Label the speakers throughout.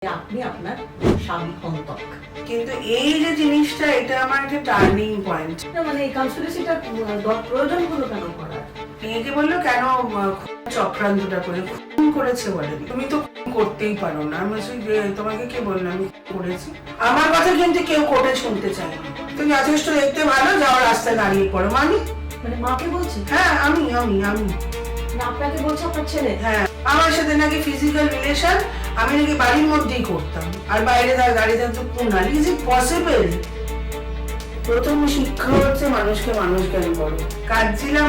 Speaker 1: আপনি আপনার স্বামী হন্তক।
Speaker 2: কিন্তু এই যে জিনিসটা, এটা আমার একটা টার্নিং পয়েন্ট।
Speaker 1: মানে এই কনস্পিরেসিটা প্রয়োজন হলো কেন করার?
Speaker 2: মেয়েকে বললো কেন চক্রান্তটা করে খুন করেছে বলে, তুমি তো খুন করতেই পারো না। আমি বলছি যে তোমাকে কে বললো আমি করেছি? আমার কথা কিন্তু কেউ কোর্টে শুনতে চায় না। তুমি যথেষ্ট দেখতে ভালো, যাওয়ার রাস্তায় দাঁড়িয়ে পড়ো।
Speaker 1: মানে মাকে বলছে?
Speaker 2: হ্যাঁ, আমি আমি আমি
Speaker 1: না, আপনাকে বলছে আপনার ছেলে?
Speaker 2: হ্যাঁ, আমার সাথে নাকি ফিজিক্যাল রিলেশন আমি নাকি বাড়ির মধ্যেই করতাম, আর বাইরে তার গাড়িতে তো কুনাল। Is it possible? প্রথম শিক্ষা হচ্ছে মানুষকে মানুষ জ্ঞান করো। কাঁদছিলাম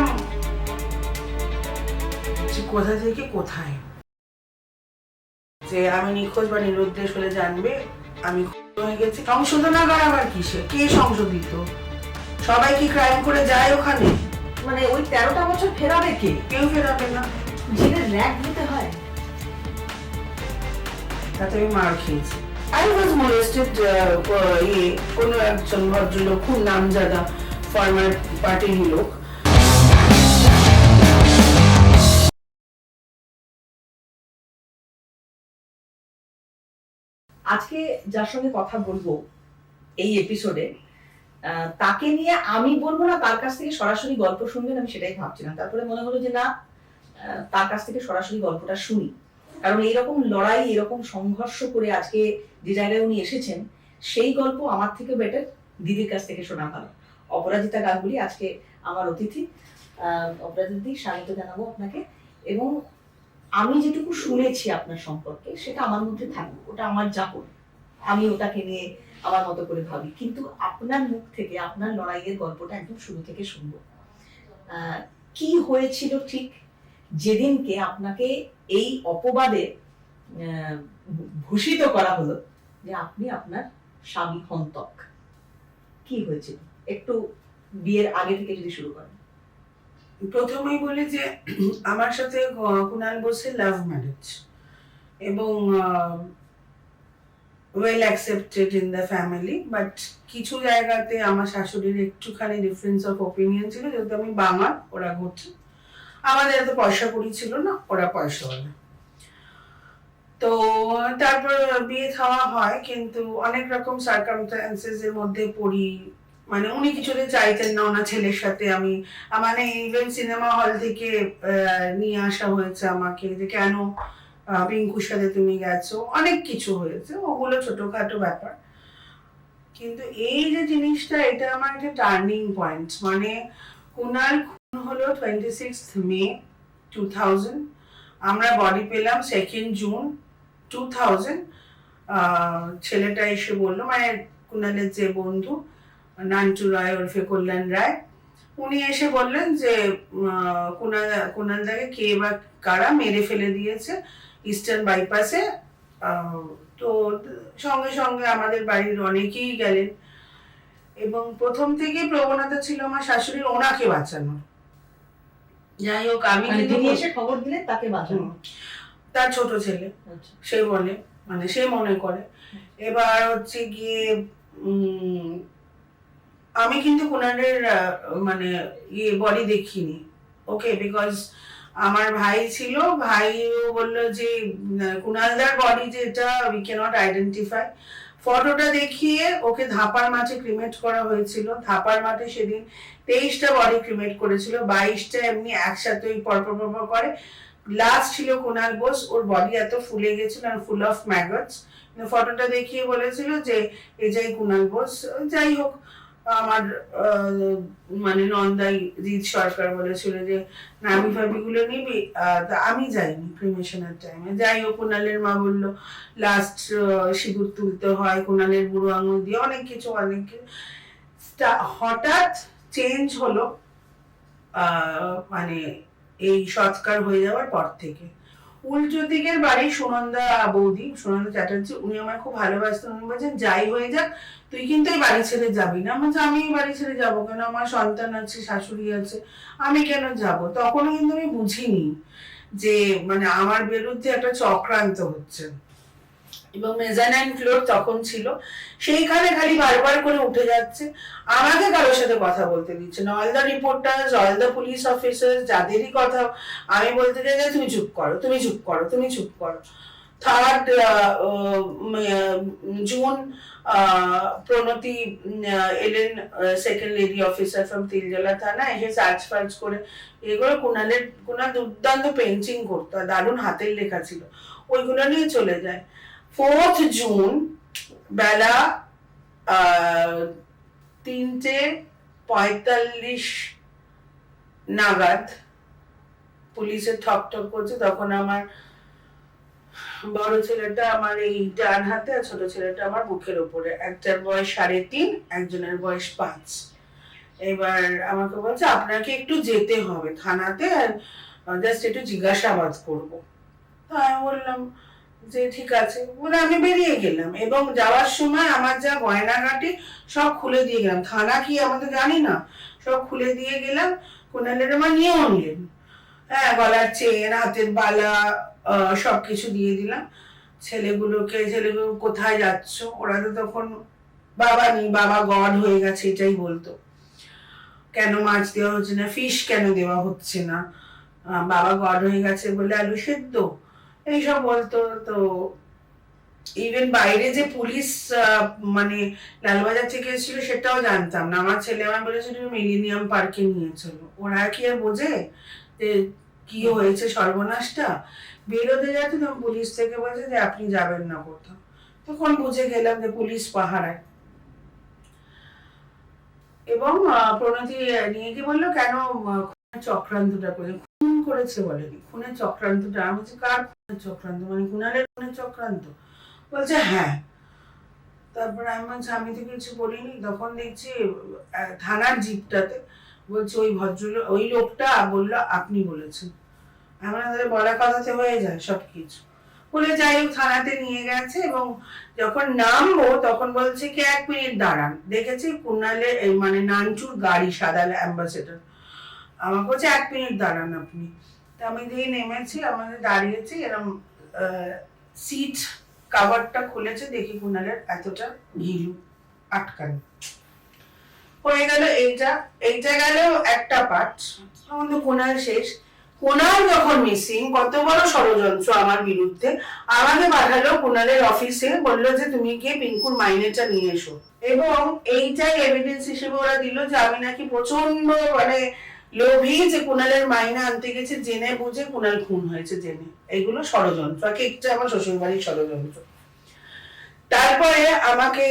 Speaker 2: কোথা থেকে কোথায়, যে আমি নিখোঁজ বা নিরুদ্দেশ হলে জানবে আমি হয়ে গেছি। সংশোধনাগার আবার কিসে? কে সংশোধিত? সবাই কি ক্রাইম করে যায় ওখানে?
Speaker 1: মানে ওই 13টা বছর ফেরাবে কে?
Speaker 2: কেউ ফেরাবে না।
Speaker 1: জেলে র্যাগ দিতে হয়?
Speaker 2: তাতে আমি মার খেয়েছি। I was molested, কোনো একজন ভদ্রলোক, খুব নামজাদা ফরমার পার্টির লোক।
Speaker 1: আজকে যার সঙ্গে কথা বলবো এই এপিসোডে, তাকে নিয়ে আমি বলবো না, তার কাছ থেকে সরাসরি গল্প শুনবেন, আমি সেটাই ভাবছিলাম। তারপরে মনে হলো যে না, তার কাছ থেকে সরাসরি গল্পটা শুনি। কারণ এইরকম লড়াই, এরকম সংঘর্ষ করে আজকে যে জায়গায় উনি এসেছেন, সেই গল্প আমার থেকে বেটার দিদির কাছ থেকে শোনা ভালো। অপরাজিতা গাঙ্গুলি আজকে আমার অতিথি। অপরাজিতা, স্বাগত জানাবো আপনাকে। এবং আমি যেটুকু শুনেছি আপনার সম্পর্কে সেটা আমার মধ্যে থাকবে, ওটা আমার জাপন, আমি ওটাকে নিয়ে আমার মতো করে ভাবি। কিন্তু আপনার মুখ থেকে আপনার লড়াইয়ের গল্পটা একদম শুরু থেকে শুনবো। কি হয়েছিল ঠিক যেদিনকে আপনাকে এই অপবাদে ভূষিত করা হলো যে আপনি আপনার স্বামী হন্তক? কি হয়েছিল একটু বিয়ের আগে থেকে যদি শুরু করেন।
Speaker 2: প্রথমেই বলি যে আমার সাথে কুনাল বোসের লাভ ম্যারেজ, এবং well accepted in the family. But কিছু জায়গাতে আমার শাশুড়ির একটুখানি ডিফারেন্স অফ ওপিনিয়ন ছিল, যেহেতু আমি বাঙাল, ওরা ঘটছে। আমাদের এত পয়সা কড়ি ছিল না, ওরা পয়সাওয়ালা। তো তারপর বিয়ে খাওয়া হয়, কিন্তু অনেক রকম সার্কামস্টান্সেস এর মধ্যে পড়ি। মানে উনি কিছুতে চাইতেন না ওনার ছেলের সাথে আমি, মানে ইভেন সিনেমা হল থেকে নিয়ে আসা হয়েছে আমাকে, যে কেন পিঙ্কুর সাথে তুমি গেছো, অনেক কিছু হয়েছে, ওগুলো ছোটখাটো ব্যাপার। কিন্তু এই যে জিনিসটা, এটা আমার একটা টার্নিং পয়েন্ট। মানে কুনাল খুন হলো 26 মে 2000, আমরা বডি পেলাম 2 জুন 2000। ছেলেটা এসে বললো, মানে কুনালের যে বন্ধু নান্টু রায় ওরফে কল্যাণ রায়, উনি এসে বললেন যে কুনালদাকে কে বা কারা মেরে ফেলে দিয়েছে ইস্টার্ন বাইপাসে। তো সঙ্গে সঙ্গে আমাদের বাড়ির অনেকেই গেলেন, এবং প্রথম থেকে প্রবণতা ছিল আমার শাশুড়ির ওনাকে বাঁচানো। যাই হোক, আমি কিন্তু
Speaker 1: এসে খবর দিলে তাকে বাঁচানো,
Speaker 2: তার ছোট ছেলে সে বলে, মানে সে মনে করে। এবার হচ্ছে গিয়ে আমি কিন্তু কুনালের মানে বডি দেখিনি, ওকে, বিকজ আমার ভাই ছিল, ভাইও বললো যে কুনালদার বডি যেটা উই ক্যানট আইডেন্টিফাই। ফটোটা দেখিয়ে ওকে ধাপার মাঠে ক্রিমেট করা হয়েছিল। ধাপার মাঠে সেদিন 23টা বডি ক্রিমেট করেছিল, 22টা এমনি একসাথে পরপর পরপর করে। লাস্ট ছিল কুনাল বোস, ওর বডি এত ফুলে গেছিল আর ফুল অফ ম্যাগটস। ফটোটা দেখিয়ে বলেছিল যে এটাই কুনাল বোস। যাই হোক, আমার মানে নন্দাই জিৎ সরকার বলেছিল যে নাবি ফাবি গুলো নিবি, আমি যাইনি ক্রিমেশনের টাইমে। যাই হোক, কুনালের মা বললো লাস্ট সিঁদুর তুলতে হয়, কুনালের বুড়ো আঙুল দিয়ে, অনেক কিছু অনেক কিছু। হঠাৎ চেঞ্জ হলো মানে এই সৎকার হয়ে যাওয়ার পর থেকে। উল্টো দিকের বাড়ি সুনন্দা বৌদি, সুনন্দা চ্যাটার্জি, উনি আমায় খুব ভালোবাসতেন। উনি বলছেন যাই হয়ে যাক তুই কিন্তু এই বাড়ি ছেড়ে যাবি না। আমি এই বাড়ি ছেড়ে যাবো কেন, আমার সন্তান আছে, শাশুড়ি আছে, আমি কেন যাব? তখনও কিন্তু আমি বুঝিনি যে মানে আমার বিরুদ্ধে একটা চক্রান্ত হচ্ছে। এবং মেজানাইন ফ্লোর তখন ছিল, সেইখানে খালি বারবার করে উঠে যাচ্ছে, আমাকে কারোর সাথে কথা বলতে দিচ্ছে না। All the reporters, all the police officer, যাদেরই কথা আমি বলতে চাই যে তুমি চুপ করো, তুমি চুপ করো, তুমি চুপ করো। 3rd জুন প্রণতি এলেন, second lady officer from Tiljala থানা, এসে সার্চ ফার্চ করে এগুলো কুণাল দুর্দান্ত পেন্টিং করতো, দারুণ হাতের লেখা ছিল, ওইগুলো নিয়ে চলে যায়। 4th জুন বেলা 3:45 নাগাদ পুলিশের ঠক ঠক করছে, তখন আমার বড় ছেলেটা আমার এই ডান হাতে আর ছোট ছেলেটা আমার বুকের উপরে, একটার বয়স 3.5, একজনের বয়স 5। এবার আমাকে বলছে আপনাকে একটু যেতে হবে থানাতে, আর জাস্ট একটু জিজ্ঞাসাবাদ করবো। তো আমি বললাম যে ঠিক আছে, বলে আমি বেরিয়ে গেলাম এবং যাওয়ার সময় আমার যা গয়নাগাটি সব খুলে দিয়ে গেলাম, থানা কি আমাদের জানি না, সব খুলে দিয়ে গেলাম। কুণালের আমার নিয়েও নিলেন, হ্যাঁ, গলার চেন, হাতের বালা, সবকিছু দিয়ে দিলাম। ছেলেগুলো কোথায় যাচ্ছ, ওরা তো তখন বাবা নেই, বাবা গড হয়ে গেছে এটাই বলতো, কেন মাছ দেওয়া হচ্ছে না, ফিশ কেন দেওয়া হচ্ছে না, বাবা গড হয়ে গেছে বলে আলু সেদ্ধ, এইসব বলতো। তো ইভেন বাইরে যে পুলিশ মানে লালবাজার থেকে এসেছিল সেটাও জানতাম না। আমার ছেলে আমার বলেছিল মিলেনিয়াম পার্কে নিয়ে চলো, ওরা কি আর বোঝে যে কি হয়েছে সর্বনাশটা। বেরোতে যাচ্ছে তখন পুলিশ থেকে বলছে যে আপনি যাবেন না কোথাও, তখন বুঝে গেলাম যে পুলিশ পাহারায়। এবং প্রণতি নিয়ে গিয়ে বললো কেন চক্রান্তটা করে, খুন করেছে বলেনি, খুনের চক্রান্তটা। আমি বলছি কার খুনের চক্রান্ত, মানে কুণালের খুনের চক্রান্ত? বলছে হ্যাঁ। তারপর আমি বলছি আমি তো কিছু বলিনি। তখন দেখছি থানার জিপটাতে বলছে ওই লোকটা বললো আপনি বলেছেন। আমাদের বলা কথাতে হয়ে যায় সবকিছু বলে, যাই হোক থানাতে নিয়ে গেছে এবং যখন নামবো তখন বলছে কি 1 মিনিট দাঁড়ান, দেখেছি কুণালের মানে নানচুর গাড়ি সাদা অ্যাম্বাসেডর, আমাকে বলছে 1 মিনিট দাঁড়ান আপনি। তা আমি দিয়ে নেমেছি, আমাদের দাঁড়িয়েছি, এরকম সিট কাভারটা খুলেছে, দেখি কুণালের এতটা ঘিলু আটকানো হয়ে গেল। এইটা গেল একটা পার্ট। আমাদের কুণাল শেষ। কুণাল যখন মিসিং, কত বড় ষড়যন্ত্র আমার বিরুদ্ধে, আমাকে পাঠালো কুণালের অফিসে, বললো যে তুমি গিয়ে পিঙ্কুর মাইনেটা নিয়ে এসো। এবং এইটাই এভিডেন্স হিসেবে ওরা দিল যে আমি নাকি প্রচন্ড মানে লোভী, যে কুণালের মাইনে আনতে গেছে জেনে বুঝে, কুণাল খুন হয়েছে জেনে। এইগুলো ষড়যন্ত্র, একটা আমার শ্বশুর বাড়ির ষড়যন্ত্র। তারপরে আমাকে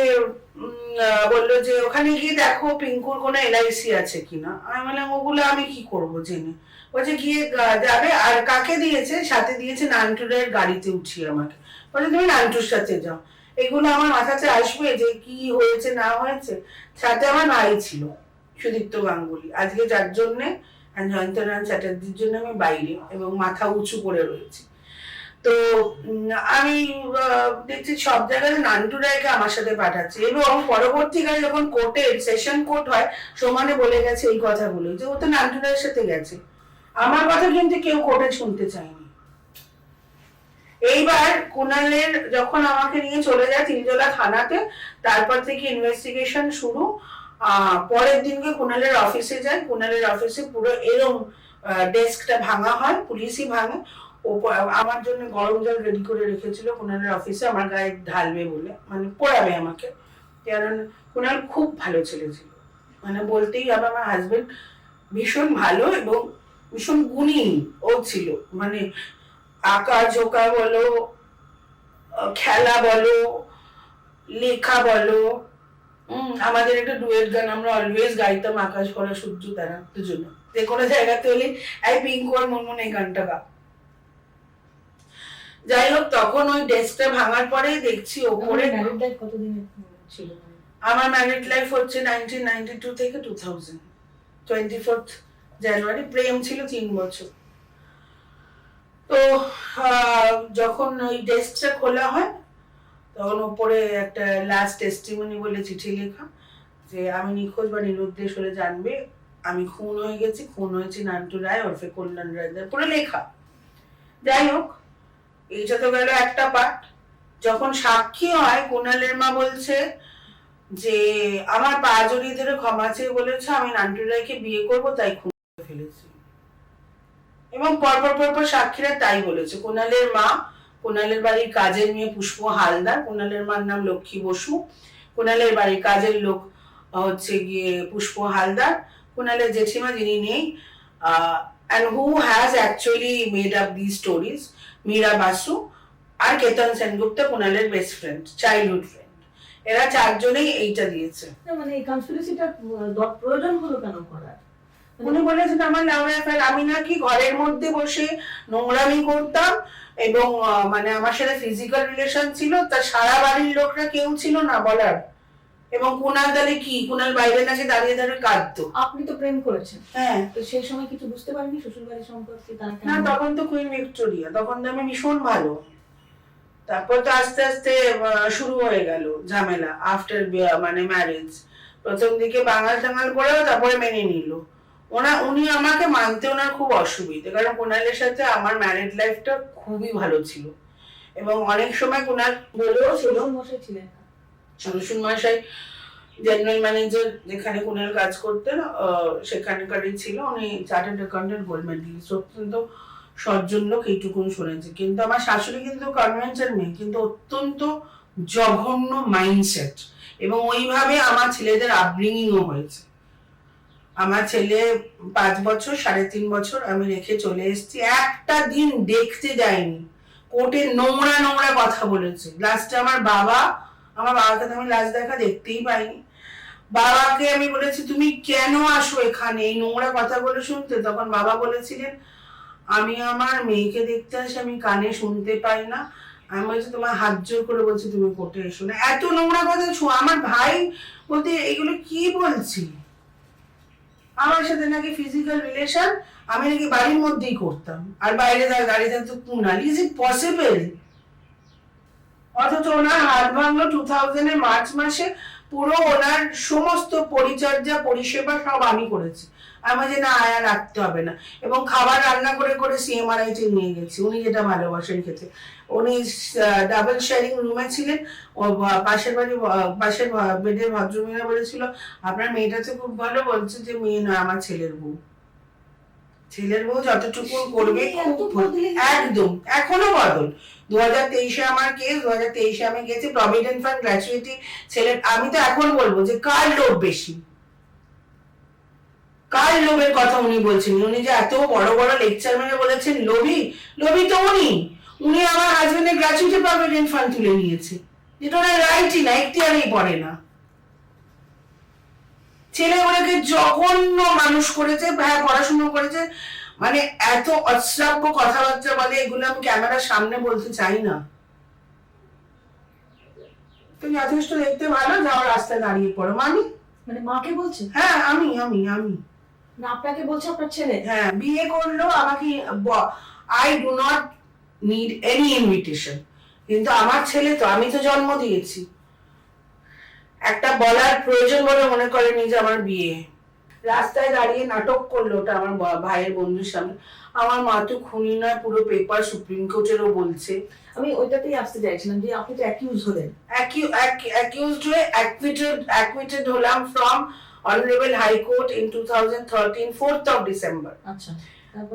Speaker 2: বললো যে ওখানে গিয়ে দেখো পিঙ্কুর কোনো LIC আছে কিনা। আমি বললাম ওগুলো আমি কি করব জেনে। বলছে গিয়ে যাবে, আর কাকে দিয়েছে, সাথে দিয়েছে নান্টুরের গাড়িতে উঠিয়ে আমাকে, বলে তুমি নান্টুর সাথে যাও। এগুলো আমার মাথাতে আসবে যে কি হয়েছে না হয়েছে। সাথে আমার ভাই ছিল সুদীপ্ত গাঙ্গুলি, আজকে যার জন্যে জয়ন্তনারায়ণ চ্যাটার্জির জন্য আমি বাইরে এবং মাথা উঁচু করে রয়েছি। তো আমি দেখছি সব জায়গায় নান্টু রায়কে আমার সাথে পাঠাচ্ছে এবং পরবর্তীকালে যখন কোর্টের সেশন কোর্ট হয় সমানে বলে গেছে এই কথাগুলো, যে ও তো নান্টু রায়ের সাথে গেছে। আমার কথা কিন্তু কেউ কোর্টে শুনতে চায়নি। এইবার কুণালের যখন আমাকে নিয়ে চলে যায় তিলজলা থানাতে, তারপর থেকে ইনভেস্টিগেশন শুরু। পরের দিনকে কুণালের অফিসে যায়, কুণালের অফিসে পুরো এরম ডেস্কটা ভাঙা হয়, পুলিশই ভাঙে। ও আমার জন্য গরম জল রেডি করে রেখেছিল কুণালের অফিসে, আমার গায়ে ঢালবে বলে, মানে পোড়াবে আমাকে। কারণ কুণাল খুব ভালো ছেলে ছিল, মানে বলতেই হবে আমার হাজবেন্ড ভীষণ ভালো এবং ভীষণ গুণী ও ছিল। মানে আঁকা ঝোঁকা বলো, খেলা বলো, লেখা বলো, আমাদের একটা ডুয়েট গান আমরা অলওয়েজ গাইতাম, আকাশ করা সূর্য তারা দুজন্য, যে কোনো জায়গাতে হলে এই পিঙ্কু আর মনমন এই গানটা গা। যাই হোক, তখন ওই ডেস্কটা ভাঙার পরে দেখছি ওপরে। আমার ম্যারিড লাইফ হচ্ছে 1992 থেকে 2000, 24 জানুয়ারি। প্রেম ছিল 3 বছর। তো যখন ওই ডেস্কটা খোলা হয় তখন ওপরে একটা লাস্ট টেস্টিমনি বলে চিঠি লেখা, যে আমি নিখোঁজ বা নিরুদ্দেশ হলে জানবে আমি খুন হয়ে গেছি, খুন হয়েছি নান্টু রায় ওরফে কল্যাণ রায়, পুরো লেখা। যাই হোক, এইটা তো গেল একটা পার্ট। যখন সাক্ষী হয়, কুণালের মা বলছে যে আমার পা জড়িয়ে ধরে ক্ষমা চেয়ে বলেছে আমি নান্টু রায়কে বিয়ে করবো তাই খুন করে ফেলেছি। এবং পরপর সাক্ষীরা তাই বলেছে। কুণালের মা কুণালের বাড়ির কাজের মেয়ে পুষ্প হালদার, কুণালের মার নাম লক্ষ্মী বসু, কুণালের বাড়ির কাজের লোক হচ্ছে গিয়ে পুষ্প হালদার, কুণালের জেঠিমা যিনি নেই, and who has actually made up these stories, Meera Basu আর কেতন সেনগুপ্তা, কুণালের বেস্ট ফ্রেন্ড, চাইল্ডহুড ফ্রেন্ড। এরা চারজনেই এইটা দিয়েছে।
Speaker 1: না, মানে এই কনস্পিরেসিটা প্রয়োজন হলো কেন করার?
Speaker 2: উনি বলেছেন আমার লাভ অ্যাফেয়ার, আমি নাকি ঘরের মধ্যে বসে নোংরামি করতাম এবং মানে আমার সাথে ফিজিক্যাল রিলেশন ছিল, তার সারা বাড়ির লোকরা কেউ ছিল না বলার। এবং কুণাল তাহলে কি, কুণাল বাইরে নাকি দাঁড়িয়ে দাঁড়িয়ে কাঁদতো।
Speaker 1: আপনি তো প্রেম করেছেন,
Speaker 2: হ্যাঁ,
Speaker 1: তো সেই সময় কিছু বুঝতে পারেননি শ্বশুর বাড়ির সম্পর্কে? তার
Speaker 2: না, তখন তো কুইন ভিক্টোরিয়া, তখন তো আমি ভীষণ ভালো। তারপর তো আস্তে আস্তে শুরু হয়ে গেল ঝামেলা আফটার মানে ম্যারেজ। প্রথম দিকে বাঙাল টাঙাল করেও তারপরে মেনে নিল। উনি আমাকে মানতে ওনার খুব অসুবিধে, কারণ কুণালের সাথে আমার ম্যারিড লাইফটা খুবই ভালো ছিল এবং অনেক সময় কুণাল বলেও ছিল।
Speaker 1: মশাই ছিলেন না?
Speaker 2: শ্বশুর মশাই জেনারেল ম্যানেজার যেখানে কুণাল কাজ করতেন সেখানকারই ছিল। উনি চার্টার্ড অ্যাকাউন্টেন্ট, গোল্ড মেডেলিস্ট, অত্যন্ত সজ্জন লোক, এইটুকুন শুনেছি। কিন্তু আমার শাশুড়ি কিন্তু কনভেন্সের মেয়ে, কিন্তু অত্যন্ত জঘন্য মাইন্ডসেট, এবং ওইভাবে আমার ছেলেদের আপব্রিঙ্গিংও হয়েছে। আমার ছেলে 5 বছর 3.5 বছর আমি রেখে চলে এসেছি, একটা দিন দেখতে যায়নি। কোর্টে নোংরা নোংরা কথা বলেছে। লাস্টে আমার বাবাকে তো আমি লাস্ট দেখা দেখতেই পাইনি। বাবাকে আমি বলেছি তুমি কেন আসো এখানে এই নোংরা কথাগুলো শুনতে? তখন বাবা বলেছিলেন আমি আমার মেয়েকে দেখতে আসি, আমি কানে শুনতে পাই না। আমি বলছি তোমার হাত জোর করে বলছি তুমি কোর্টে এসো না। এত নোংরা কথা আমার ভাই বলতে এগুলো কি বলছি? আমার সাথে নাকি ফিজিক্যাল রিলেশন আমি নাকি বাড়ির মধ্যেই করতাম, আর বাইরে দাঁড়িয়ে থাকতো কুণাল। Is it possible? অথচ ওনার হাত ভাঙলো 2000 মার্চ মাসে। পুরো ওনার সমস্ত পরিচর্যা পরিষেবা সব আমি করেছি। আমি যে না আয়া রাখতে হবে না, এবং খাবার রান্না করে করে CMRI তে নিয়ে গেছি। উনি যেটা ভালোবাসেন খেতে। উনি ডাবল শেয়ারিং রুমে ছিলেন। ও পাশের বেডের ভদ্রমহিলা বলেছিল আপনার মেয়েটা তো খুব ভালো, বলছে যে মেয়ে নয় আমার ছেলের বউ। ছেলের বউ যতটুকু করবে একদম। এখনো বদল। 2023 আমার কেস, 2023 আমি গেছি প্রভিডেন্ট ফান্ড গ্র্যাচুইটি ছেলের। আমি তো এখন বলবো যে কার লোভ বেশি, কার লোভের কথা উনি বলছেন? উনি যে এত বড় বড় লেকচার মেরে বলেছেন লোভী তো উনি আমার হাজবেন্ডের গ্র্যাচুইটি প্রভিডেন্ট ফান্ড তুলে নিয়েছে, যেটা ওনার রাইটই না, এখতিয়ারেই পড়ে না। ছেলেগুলোকে জঘন্য মানুষ করেছে, পড়াশুনো করেছে, মানে এত অশ্রাব্য কথাবার্তা বলে, এগুলো আমি ক্যামেরার সামনে বলতে চাই না। তুমি যথেষ্ট দেখতে ভালো, যাও রাস্তায় দাঁড়িয়ে পড়ো।
Speaker 1: মানে মাকে বলছে?
Speaker 2: হ্যাঁ, আমি
Speaker 1: না, আপনাকে বলছে আপনার ছেলে?
Speaker 2: হ্যাঁ, বিয়ে করলো আমাকে। I do not need any invitation, কিন্তু আমার ছেলে তো, আমি তো জন্ম দিয়েছি, একটা বলার প্রয়োজন বলে মনে করেনি যে আমার বিয়ে। রাস্তায় দাঁড়িয়ে নাটক করলো ওটা আমার ভাইয়ের বন্ধুর সামনে। আমার মা তো খুনি নয়, পুরো পেপার সুপ্রিম কোর্টেরও বলছে।
Speaker 1: আমি ওইটাতেই আসতে চাইছিলাম যে আপনি তো অ্যাকিউজ হলেন।
Speaker 2: অ্যাকিউজড হয়ে অ্যাকুইটেড হলাম from honourable high court in 2013 4th of December।
Speaker 1: আচ্ছা,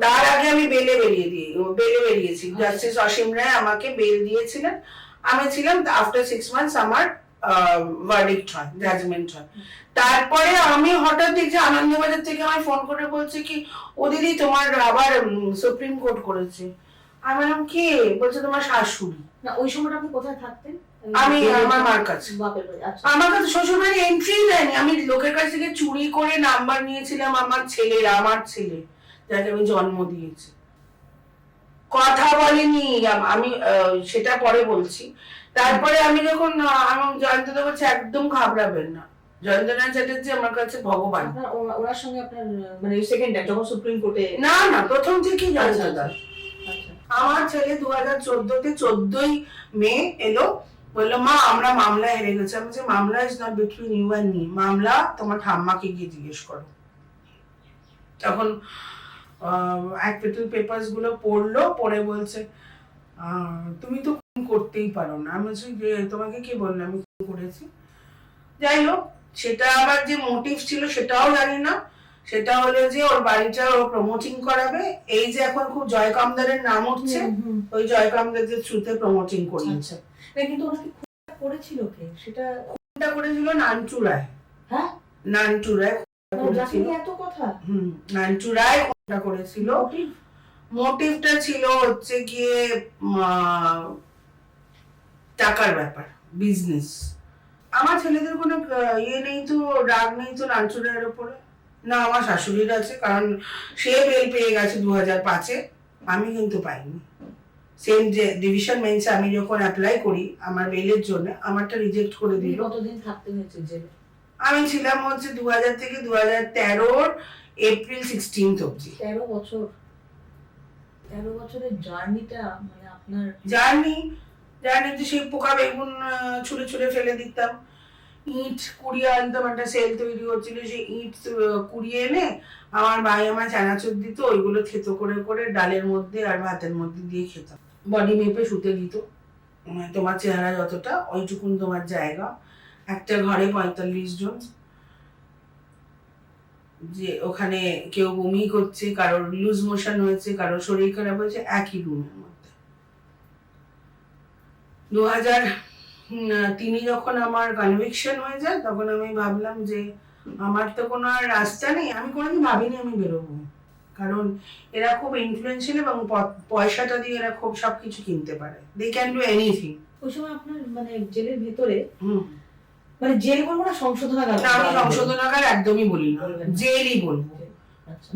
Speaker 2: তার আগে আমি বেলে বেরিয়েছি। জাস্টিস অসীম রায় আমাকে বেল দিয়েছিলেন। আমি ছিলাম, আফটার 6 months আমার ভার্ডিক্ট হয়, জাজমেন্ট হয়। তারপরে আমি হঠাৎ দেখছি আনন্দবাজার থেকে আমার ফোন করে বলছে কি ও দিদি তোমার আবার সুপ্রিম কোর্ট করেছে। আমি বললাম কে? বলছে তোমার শাশুড়ি।
Speaker 1: না, ওই সময়টা আপনি কোথায় থাকতেন?
Speaker 2: আমি আমার মার কাছে।
Speaker 1: বাপের বাড়ি? আচ্ছা।
Speaker 2: আমার কাছে শ্বশুর বাড়ি এন্ট্রি দেয়নি। আমি লোকের কাছ থেকে চুরি করে নাম্বার নিয়েছিলাম আমার ছেলে যাকে আমি জন্ম দিয়েছি। কথা বলেনি, আমি সেটা পরে বলছি। তারপরে আমি যখন জয়ন্তদা বলছে একদম ঘাবড়াবেন না, জয়ন্তনাথ চ্যাটার্জি আমার কাছে ভগবান।
Speaker 1: ওনার সঙ্গে আপনার মানে সেকেন্ড টাইম যখন সুপ্রিম কোর্টে? না,
Speaker 2: প্রথম থেকেই জয়ন্তদা। আমার ছেলে 2014-তে 14ই মে এলো, বললো মা আমরা মামলা হেরে গেছি। আমি বলছি মামলা is not between you and me, মামলা তোমার ঠাম্মাকে গিয়ে জিজ্ঞেস করো। তখন অ্যাক্টিভ পেপারস গুলো পড়লো, পড়ে বলছে তুমি তো করতেই পারো না। আমি বলছি যে তোমাকে কে বললো আমি করেছি? যাই হোক, সেটা আবার যে মোটিভ ছিল সেটাও জানি না। সেটা হলো যে ওর বাড়িটা ও প্রমোটিং করাবে। এই যে এখন খুব জয় কামদারের নাম উঠছে, ওই জয় কামদারের থ্রুতে প্রমোটিং করিয়েছে।
Speaker 1: না কিন্তু ওনাকে খুনটা করেছিল কে? সেটা
Speaker 2: খুনটা করেছিল নান্টু রায়।
Speaker 1: হ্যাঁ,
Speaker 2: নান্টু রায় করেছিল।
Speaker 1: এত কথা।
Speaker 2: নান্টু রায় খুনটা করেছিল। মোটিভটা ছিল হচ্ছে গিয়ে টাকার ব্যাপার, বিজনেস। আমার ছেলেদের কোনো ইয়ে নেই তো, রাগ নেই তো নান্টু রায়ের উপরে, না আমার শাশুড়ির আছে, কারণ সে বেল পেয়ে গেছে 2005-এ, আমি কিন্তু পাইনি। সেম যে ডিভিশন বেঞ্চে আমি যখন অ্যাপ্লাই করি আমার বেলের জন্য, আমারটা রিজেক্ট করে দিল।
Speaker 1: কতদিন থাকতে হয়েছে জেলে?
Speaker 2: আমি ছিলাম হচ্ছে 2000 থেকে 2013 এপ্রিল 16 অবধি।
Speaker 1: 13 বছর। 13 বছরের জার্নিটা মানে আপনার
Speaker 2: জার্নি যে সেই পোকা বেগুন ছুঁড়ে ছুঁড়ে ফেলে দিতাম, ইট কুড়িয়ে আনতাম, একটা সেল তৈরি হচ্ছিল, সেই ইট কুড়িয়ে এনে আমার ভাই আমার চানাচুর দিত, ওইগুলো থেতো করে করে ডালের মধ্যে আর ভাতের মধ্যে দিয়ে খেতাম। বডি মেপে শুতে দিত, তোমার চেহারা যতটা ওইটুকুন তোমার জায়গা, একটা ঘরে 45 জন, যে ওখানে কেউ বমি করছে, কারোর লুজ মোশন হয়েছে, কারোর শরীর খারাপ হয়েছে, একই রুমের মধ্যে। 2003 যখন আমার কনভিকশন হয়ে যায়, তখন আমি ভাবলাম যে আমার তো কোনো আর রাস্তা নেই। আমি কোনোদিন ভাবিনি আমি বেরোবো, কারণ এরা খুব ইনফ্লুয়েন্সিয়াল এবং পয়সাটা দিয়ে এরা খুব সবকিছু কিনতে পারে। They can do anything.
Speaker 1: ওই সময় আপনার মানে জেলের ভেতরে মানে জেল বলবো না সংশোধনাগার?
Speaker 2: না, আমি সংশোধনাগার একদমই বলি না, জেলই বলবো।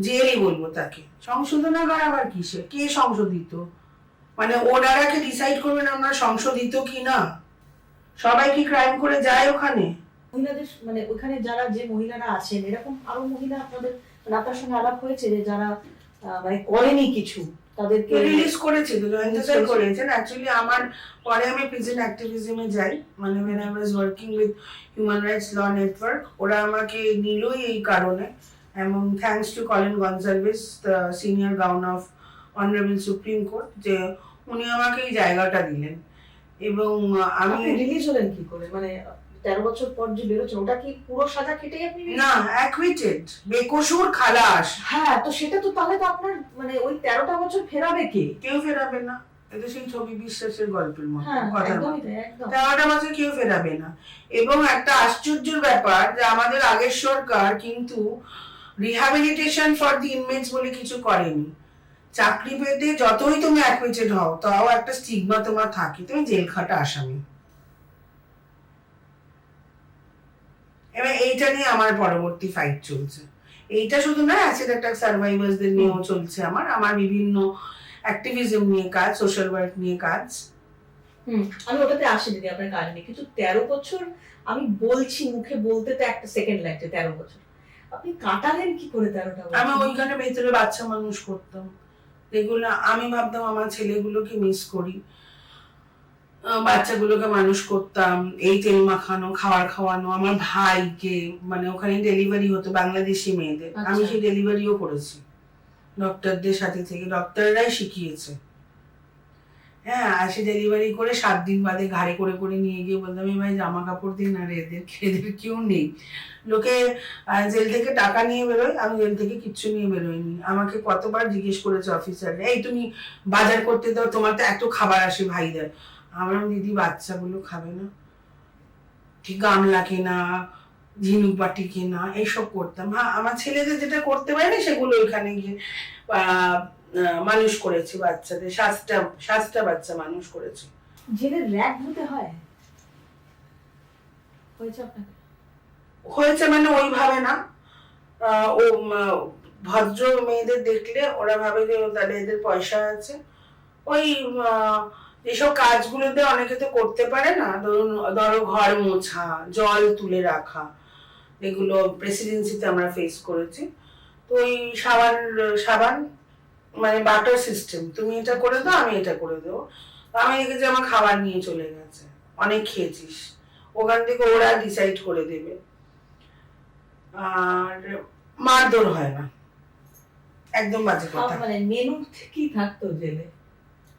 Speaker 2: জেলই বলবো তাকে। সংশোধনাগার আবার কিসে? কে সংশোধিত? মানে ওনারা কি ডিসাইড করবেন আমরা সংশোধিত কি না? সবাই কি ক্রাইম করে যায় ওখানে?
Speaker 1: মহিলাদের মানে ওখানে যারা যে মহিলারা আছেন, এরকম আরো মহিলা আপনাদের মানে আপনার সঙ্গে আলাপ হয়েছে যে যারা মানে করেনি কিছু, তাদেরকে
Speaker 2: রিলিজ করেছে তো, জয়েন্ট স্যার করেছেন। অ্যাকচুয়ালি আমার পরে আমি প্রিজন অ্যাক্টিভিজমে যাই, মানে when I was working with Human Rights Law Network, ওরা আমাকে নিলই এই কারণে, এবং thanks to Colin Gonçalves, the senior gown of honourable supreme court, যে উনি আমাকে এই জায়গাটা দিলেন। এবং আমি
Speaker 1: রিলিজ হলেন কি করে? মানে 13 বছর পর যে বেরোচ্ছেন, ওটা কি পুরো সাজা কেটে আপনি?
Speaker 2: না, অ্যাকুইটেড, বেকসুর খালাস।
Speaker 1: হ্যাঁ, তো সেটা তো তাহলে তো আপনার মানে ওই 13টা বছর ফেরাবে কে?
Speaker 2: কেউ ফেরাবে না। এটা সেই ছবি বিশ্বাসের গল্পের মতো কথা।
Speaker 1: একদমই তাই, একদম।
Speaker 2: 13টা বছর কেউ ফেরাবে না। এবং একটা আশ্চর্যের ব্যাপার যে আমাদের আগের সরকার কিন্তু রিহ্যাবিলিটেশন ফর দি ইনমেটস বলে কিছু করেনি। চাকরি পেতে যতই তুমি অ্যাকুইটেড হও, তাও একটা স্টিগমা তোমার থাকে, তুমি জেল খাটা আসামি। এবার এইটা নিয়ে আমার পরবর্তী ফাইট চলছে। এইটা শুধু না, অ্যাসিড অ্যাটাক সার্ভাইভার্সদের নিয়েও চলছে আমার বিভিন্ন অ্যাক্টিভিজম নিয়ে কাজ, সোশ্যাল ওয়ার্ক নিয়ে কাজ।
Speaker 1: আমি ওটাতে আসি দিদি আপনার কাজ নিয়ে, কিন্তু 13 বছর আমি বলছি, মুখে বলতে তো একটা সেকেন্ড লাগছে। 13 বছর আপনি কাটালেন কি করে? 13টা বছর
Speaker 2: আমি ওইখানে ভেতরে বাচ্চা মানুষ করতাম, যেগুলো আমি ভাবতাম আমার ছেলেগুলোকে মিস করি, বাচ্চাগুলোকে মানুষ করতাম, এই তেল মাখানো, খাবার খাওয়ানো, আমার ভাইকে, মানে ওখানে ডেলিভারি হতো বাংলাদেশি মেয়েদের, আমি সেই ডেলিভারিও করেছি ডক্টরদের সাথে থেকে, ডক্টররাই শিখিয়েছে। হ্যাঁ, আসে ডেলিভারি করে 7 দিন বাদে ঘাড়ে করে করে নিয়ে গিয়ে বলতাম, ভাই জামা কাপড় দিন, আর এদের কেউ নেই। লোকে জেল থেকে টাকা নিয়ে বেরোয়, আমি জেল থেকে কিচ্ছু নিয়ে বেরোয়নি। আমাকে কতবার জিজ্ঞেস করেছে অফিসার, এই তুমি বাজার করতে দাও, তোমার তো এত খাবার আসে ভাইদের। আমার দিদি বাচ্চাগুলো খাবে না, ঠিক গামলা কেনা, ঝিনুক বাটি কেনা, এইসব করতাম। হ্যাঁ, আমার ছেলেদের যেটা করতে পারেনি সেগুলো ওইখানে গিয়ে মানুষ করেছে, বাচ্চাদের 7টা বাচ্চা মানুষ করেছে।
Speaker 1: জেলের র‍্যাগ হতে হয়? হয়েছে আপনাকে?
Speaker 2: হয়েছে মানে ওইভাবে না, ও ভদ্র মেয়েদের দেখলে ওরা ভাবে যে তাহলে এদের পয়সা আছে। ওই যেসব কাজগুলোতে অনেকে তো করতে পারে না, ধরো ঘর মোছা, জল তুলে রাখা, এগুলো প্রেসিডেন্সিতে আমরা ফেস করেছি। তো ওই সাবান মানে বাটার সিস্টেম, তুমি এটা করে দাও, আমি এটা করে দেবো। আমি দেখেছি আমার খাবার নিয়ে চলে গেছে, অনেক খেয়েছিস, ওখান থেকে ওরা ডিসাইড করে দেবে। আর মারধর হয় না, একদম বাজে কথা।
Speaker 1: মানে মেনু কি থাকতো জেলে?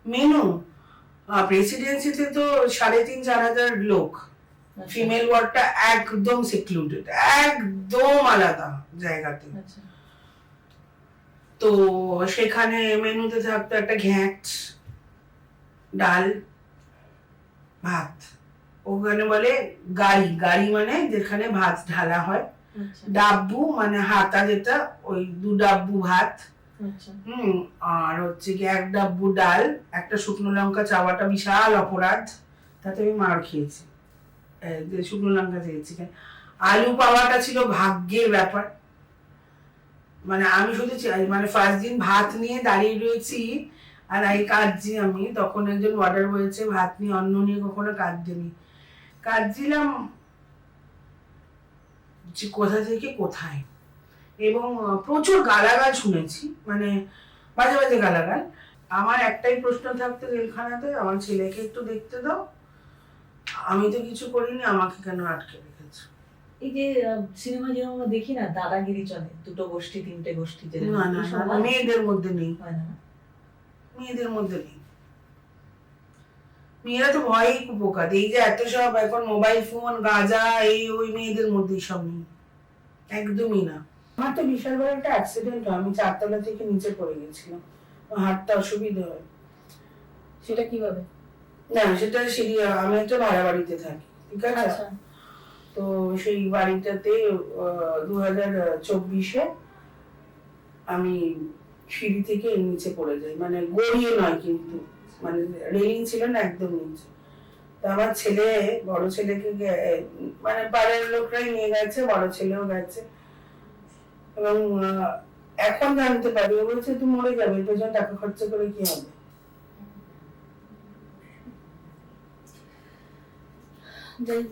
Speaker 2: মেনু প্রেসিডেন্সিতে তো 3,500-4,000 লোক, ফিমেল ওয়ার্ডটা একদম সিক্লুডেড, একদম আলাদা জায়গাতে। তো সেখানে মেনুতে থাকতো একটা ঘ্যাঁট, ডাল, ভাত। ওখানে বলে গাড়ি, গাড়ি মানে যেখানে ভাত ঢালা হয়,
Speaker 1: আচ্ছা
Speaker 2: ডাব্বু মানে হাতা, যেটা ওই 2 ডাব্বু ভাত,
Speaker 1: আচ্ছা
Speaker 2: আর হচ্ছে কি 1 ডাব্বু ডাল, একটা শুকনো লঙ্কা চাওয়াটা বিশাল অপরাধ, তাতে আমি মার খেয়েছি, যে শুকনো লঙ্কা চেয়েছি। আলু পাওয়াটা ছিল ভাগ্যের ব্যাপার, মানে আমি শুধু মানে ফার্স্ট দিন ভাত নিয়ে দাঁড়িয়ে রয়েছি আর এই কাঁদছি আমি, তখন একজন অর্ডার হয়েছে ভাত নিয়ে, অন্ন নিয়ে কখনো কাঁদছিনি, কাঁদছিলাম যে কোথা থেকে কোথায়। এবং প্রচুর গালাগাল শুনেছি, মানে বাজে বাজে গালাগাল। আমার একটাই প্রশ্ন থাকতো জেলখানাতে, আমার ছেলেকে একটু দেখতে দাও, আমি তো কিছু করিনি, আমাকে কেন আটকে রেখেছো?
Speaker 1: এই যে সিনেমা যেরকম আমরা দেখি না, দাদাগিরি চলে, 2 গোষ্ঠী 3টে গোষ্ঠী, যে
Speaker 2: না না না, মেয়েদের মধ্যে নেই,
Speaker 1: হয় না?
Speaker 2: মেয়েদের মধ্যে নেই। মেয়েরা তো ভয়ই কুপোকাত, এই যে এত সব এখন মোবাইল ফোন, গাঁজা, এই ওই, মেয়েদের মধ্যেই সব নেই, একদমই না। আমার তো বিশাল বড় একটা অ্যাক্সিডেন্ট হয়, আমি 4 তলা থেকে নিচে পড়ে গেছিলাম, আমার হাঁটতে অসুবিধা হয়।
Speaker 1: সেটা কিভাবে?
Speaker 2: না সেটা সিঁড়ি, আমি একটা ভাড়া বাড়িতে থাকি, ঠিক আছে?
Speaker 1: আচ্ছা
Speaker 2: তো সেই বাড়িটাতে 2024-এ আমি সিঁড়ি থেকে নিচে পড়ে যাই, মানে গড়িয়ে নয় কিন্তু, মানে রেলিং ছিল না, একদম নিচে। তো আমার ছেলে, বড় ছেলেকে মানে পাড়ার লোকরাই নিয়ে গেছে, বড় ছেলেও গেছে, এবং এখন জানতে পারি ও বলছে তুই মরে যাবে, এর পেছনে টাকা খরচা করে কি হবে।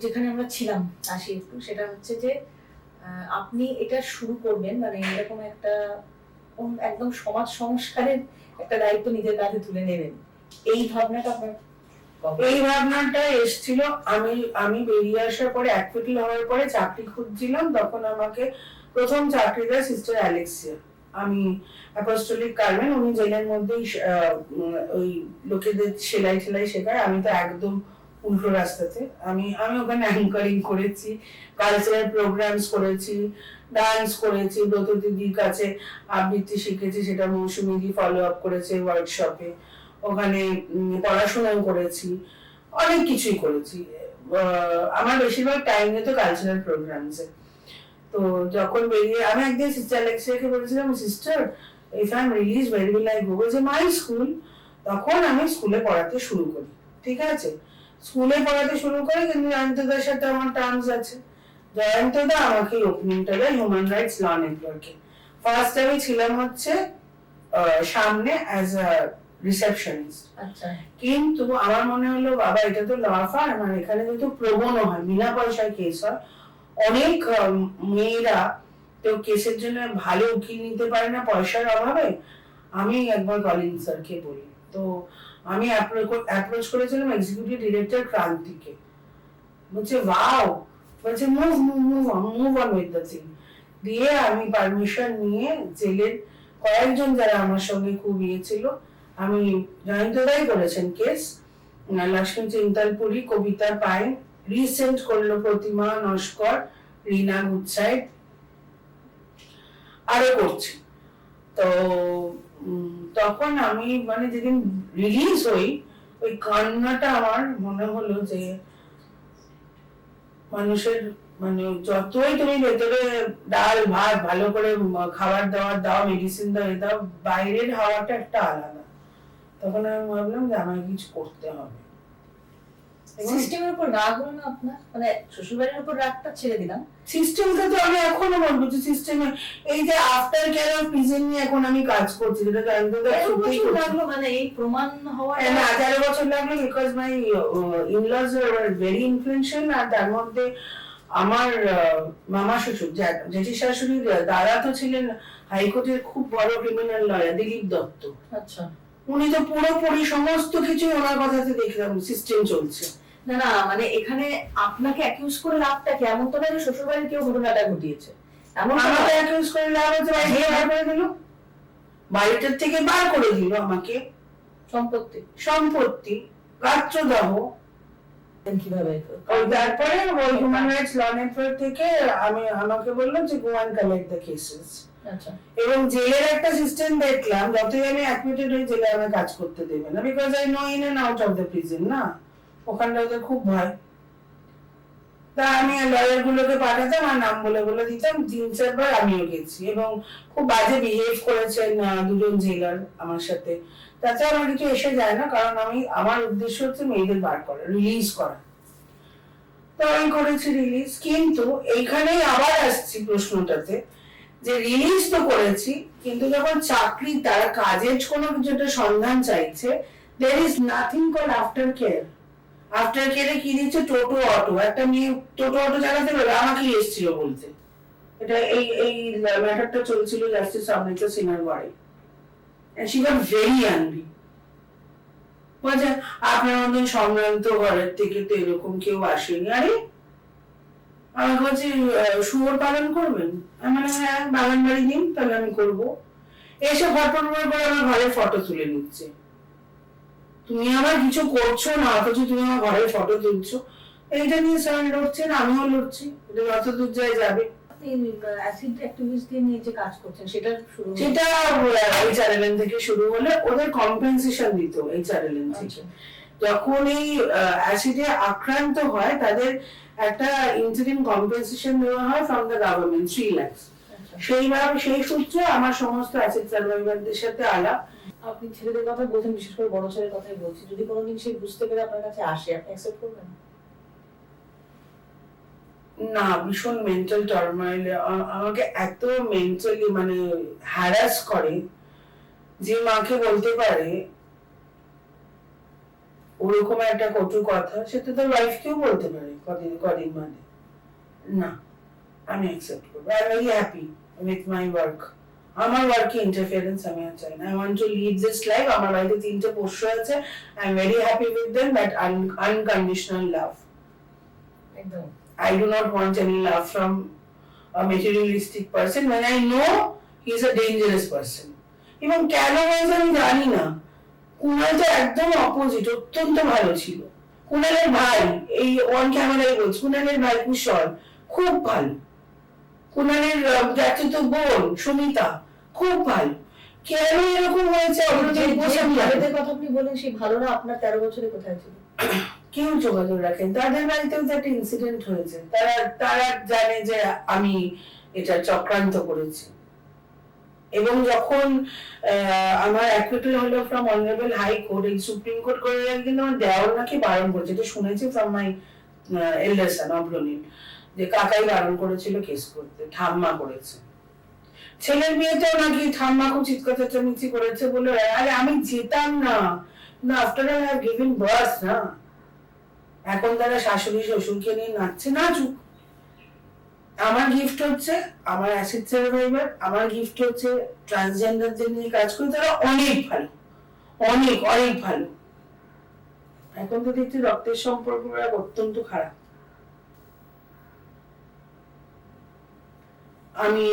Speaker 1: যেখানে আমরা ছিলাম, আসি একটু, সেটা হচ্ছে যে আপনি এটা শুরু করবেন, মানে এরকম একটা একদম সমাজ সংস্কারের একটা দায়িত্ব নিজের কাঁধে তুলে নেবেন, এই ভাবনাটা আপনার
Speaker 2: এই ভাবনাটা এসেছিল, আমি আমি বেরিয়ে আসার পরে, অ্যাক্টিভ হওয়ার পরে চাকরি খুঁজছিলাম, তখন আমাকে প্রথম চাকরি দেয় সিস্টার অ্যালেক্সিয়া। আমি অ্যাপোস্টলিক কার্মেন, উনি জেলের মধ্যেই ওই লোকেদের সেলাই টেলাই শেখায়, আমি তো একদম উল্টো রাস্তাতে। আমি আমি ওখানে অ্যাঙ্কারিং করেছি, কালচারাল প্রোগ্রামস করেছি, ডান্স করেছি, ব্রত দিদির কাছে আবৃত্তি শিখেছি, সেটা মৌসুমী ফলো আপ করেছে ওয়ার্কশপে, ওখানে পড়াশোনাও করেছি, অনেক কিছুই করেছি। আমার বেশিরভাগ টাইম যেত কালচারাল প্রোগ্রামসে। তো যখন বেরিয়ে আমি একদিন সিস্টার অ্যালেক্সিয়াকে বলেছিলাম, sister if I am release where will I go? বলছে মাই স্কুল। তখন আমি স্কুলে পড়াতে শুরু করি, ঠিক আছে? স্কুলে পড়াতে শুরু করি, কিন্তু জয়ন্তদার সাথে আমার টার্মস আছে। জয়ন্তদা আমাকে ওপেনিংটা দেয় হিউম্যান রাইটস ল নেটওয়ার্কে। ফার্স্ট আমি ছিলাম হচ্ছে সামনে অ্যাজ আ রিসেপশনিস্ট।
Speaker 1: আচ্ছা
Speaker 2: কিন্তু আমার মনে হলো বাবা এটা তো ল ফার্ম, আর এখানে যেহেতু প্রবণও হয়, বিনা পয়সায় কেস হয়, অনেক মেয়েরা তো কেসের জন্য ভালো উকিল নিতে পারে না পয়সার অভাবে। আমি একবার কলিন স্যারকে বলি, তো আমি অ্যাপ্রোচ করেছিলাম এক্সিকিউটিভ ডিরেক্টর ক্রান্তিকে, বলছে ওয়াও, বলছে move move move move on with the thing. দিয়ে আমি পারমিশন নিয়ে জেলের কয়েকজন যারা আমার সঙ্গে খুব ইয়ে ছিল, আমি জয়ন্তদাই করেছেন কেস, লক্ষ্মী চিন্তালপুরি, কবিতা পাই, রিসেন্ট করলো প্রতিমা নস্কর, রিনা গুচ্ছাইড, আরো করছি। তো তখন আমি মানে যেদিন রিলিজ হই, ওই কান্নাটা আমার মনে হলো যে মানুষের, মানে যতই তুমি ভেতরে ডাল ভাত ভালো করে খাবার দাবার দাও, মেডিসিন দাও, এ দাও, বাইরের হাওয়াটা একটা আলাদা। তখন আমি ভাবলাম যে আমায় কিছু করতে হবে।
Speaker 1: সিস্টেমের উপর রাগ হলো না আপনার? মানে শ্বশুরবাড়ির উপর রাগটা ছেড়ে দিলাম,
Speaker 2: সিস্টেমটা তো আমি এখনো বলবো যে সিস্টেমে, এই যে আফটার কেয়ার অফ প্রিজন নিয়ে এখন আমি কাজ করছি, যেটা জয়ন্তদা সত্যিই করছি।
Speaker 1: লাগলো মানে এই প্রমাণ হওয়া,
Speaker 2: 18 বছর লাগলো, because my in-laws were very influential. আর তার মধ্যে আমার মামা শ্বশুর, জেঠি শাশুড়ির দাদা তো ছিলেন হাইকোর্টের খুব বড় ক্রিমিনাল লয়ার, দিলীপ দত্ত।
Speaker 1: আচ্ছা
Speaker 2: উনি তো পুরোপুরি সমস্ত কিছু ওনার কথাতে দেখলাম সিস্টেম চলছে।
Speaker 1: না না, মানে এখানে আপনাকে অ্যাকিউজ করে লাভটা কি? এমন তো না যে শ্বশুরবাড়ির কেউ ঘটনাটা ঘটিয়েছে, এমন তো
Speaker 2: আমাকে
Speaker 1: নয়।
Speaker 2: অ্যাকিউজ করে লাভ হচ্ছে, বাড়ি বার করে দিল, বাড়িটার থেকে বার করে দিল আমাকে, সম্পত্তি গাত্রদাহ।
Speaker 1: কিভাবে?
Speaker 2: তারপরে ওই হিউম্যান রাইটস ল নেটওয়ার্ক থেকে আমাকে বললো যে go and collect the cases.
Speaker 1: আচ্ছা
Speaker 2: এবং জেলের একটা সিস্টেম দেখলাম, যতই আমি অ্যাডমিটেড হই জেলে আমি কাজ করতে দেবে না, because I know in and out of the prison না, ওখানটা ওদের খুব ভয়। তা আমি লয়ার গুলোকে পাঠাতাম আর নাম বলে বলে দিতাম, 3-4 বার আমিও গেছি এবং খুব বাজে বিহেভ করেছেন দুজন জেলার আমার সাথে। তাতে আমার কিছু এসে যায় না, কারণ আমার উদ্দেশ্য হচ্ছে মেয়েদের বার করা, রিলিজ করা। তো আমি করেছি রিলিজ, কিন্তু এইখানেই আবার আসছি প্রশ্নটাতে যে রিলিজ তো করেছি, কিন্তু যখন চাকরি তারা কাজের কোনো কিছু একটা সন্ধান চাইছে, there is nothing called after care। After কেয়ারে কি দিচ্ছে? টোটো অটো। একটা মেয়ে টোটো অটো চালাতে পারবে, আমাকে এসেছিল বলতে। এটা এই ম্যাটারটা চলছিল জাস্টিস অমৃতা সিনহার বাড়ি, শি গট ভেরি অ্যাংরি। বলছে আপনার মতন সম্ভ্রান্ত ঘরের থেকে তো এরকম কেউ আসেনি। আরে আমাকে বলছে শুয়োর পালন করবেন? আমি মানে হ্যাঁ, বাগান বাড়ি দিন তাহলে আমি করবো। এসে ফটো করে আমার ঘরের ফটো তুলে নিচ্ছে। তুমি আমার কিছু করছো না, অথচ তুমি আমার ঘরের ফটো তুলছো। এইটা নিয়ে স্যার লড়ছেন, আমিও লড়ছি, এটা যত দূর যায় যাবে।
Speaker 1: অ্যাসিড অ্যাক্টিভিস্টদের নিয়ে যে কাজ করছেন সেটা
Speaker 2: HRLN থেকে শুরু হলে ওদের কম্পেনসেশন দিত HRLN থেকে। যখন এই অ্যাসিডে আক্রান্ত হয় তাদের একটা ইন্সিডেন্ট কম্পেনসেশন দেওয়া হয় ফ্রম দ্য গভর্নমেন্ট 3 লাখ। সেই সূত্রে আমার সমস্ত অ্যাসিড সার্ভাইভারদের সাথে আলাপ।
Speaker 1: আপনি ছেলেদের কথা বলছেন, বিশেষ করে বড় ছেলের কথাই বলছি, যদি কোনোদিন সে বুঝতে পেরে আপনার কাছে আসে, আপনি অ্যাকসেপ্ট করবেন?
Speaker 2: না, ভীষণ মেন্টাল টার্মোইল, আমাকে এত মেন্টালি মানে হ্যারাস করে যে মাকে বলতে পারে ওরকম একটা কটু কথা, সেটা তো ওয়াইফকেও বলতে পারে কদিন মানে। না, আমি অ্যাকসেপ্ট করবো। I am very happy with my work. আমার ওয়ার্কে ইন্টারফিয়ারেন্স আমি আর চাই না। I want to lead this life. আমার বাড়িতে 3টে পোষ্য আছে, I am very happy with them, that unconditional love.
Speaker 1: একদম।
Speaker 2: I do not want any love from a materialistic person when I know he is a dangerous person. এবং কেন হয়েছে আমি জানি না। কুণাল তো একদম অপোজিট, অত্যন্ত ভালো ছিল। কুণালের ভাই, এই অন ক্যামেরায় বলছি, কুণালের ভাই কুশল খুব ভালো। কুণালের জ্যাঠিতো বোন সুমিতা খুব ভালো। কেন এরকম হয়েছে?
Speaker 1: ছেলেদের কথা আপনি বলেন, সেই ভালোরা আপনার 13 বছরে কোথায় ছিল?
Speaker 2: কেউ যোগাযোগ রাখেন? তাদের বাড়িতেও যে একটা ইনসিডেন্ট হয়েছে, তারা জানে যে আমি এটা চক্রান্ত করেছি। এবং যখন আমার অ্যাকুইটাল হলো ফ্রম অনারেবল হাই কোর্ট, এই সুপ্রিম কোর্ট করে কিন্তু আমার দেওয়ার নাকি বারণ করেছে, এটা শুনেছি ফ্রম মাই এল্ডার সন অভ্রনীল, যে কাকাই বারণ করেছিল কেস করতে, ঠাম্মা করেছে। ছেলের বিয়েতেও নাকি ঠাম্মা খুব চিৎকার চেঁচামেচি করেছে বলে, আরে আমি যেতাম না, after all I have given birth না। এখন তারা শাশুড়ি শ্বশুরকে নিয়ে নাচছে, নাচুক। আমার গিফট হচ্ছে আমার অ্যাসিড সার্ভাইভার, আমার গিফট হচ্ছে ট্রান্সজেন্ডারদের নিয়ে কাজ করি, তারা অনেক ভালো, অনেক অনেক ভালো। এখন তো দেখছি রক্তের সম্পর্ক অত্যন্ত খারাপ। আমি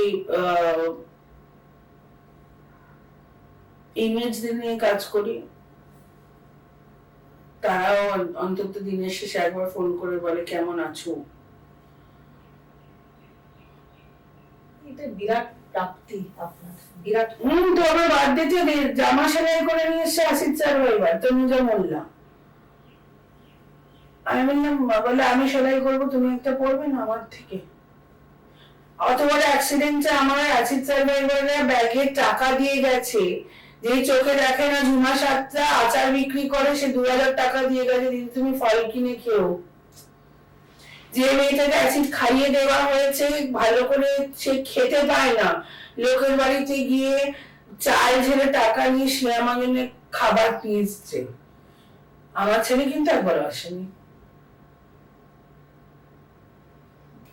Speaker 2: ইমেজদের নিয়ে কাজ করি, তারাও অন্তত দিনের শেষে একবার ফোন করে বলে কেমন আছো।
Speaker 1: এটা বিরাট প্রাপ্তি আপনার, বিরাট।
Speaker 2: তো আমার বার্থডেতে জামা সেলাই করে নিয়ে এসে অ্যাসিড সার্ভাইভার তনুজা মোল্লা। আমি বললাম, বলে আমি সেলাই করবো, তুমি একটা পড়বে না আমার থেকে? অত বড় অ্যাক্সিডেন্টে আমার অ্যাসিড সার্ভাইভাররা ব্যাগে টাকা দিয়ে গেছে, যে চোখে দেখে না ঝুমা সাতটা আচার বিক্রি করে, সে 2000 টাকা দিয়ে গেছে, দিদি তুমি ফল কিনে খেও। যে মেয়েটাকে অ্যাসিড খাইয়ে দেওয়া হয়েছে ভালো করে, সে খেতে পায় না, লোকের বাড়িতে গিয়ে চাল ঝেড়ে টাকা নিয়ে সে আমার জন্য খাবার নিয়ে এসছে। আমার ছেলে কিন্তু একবার আসেনি।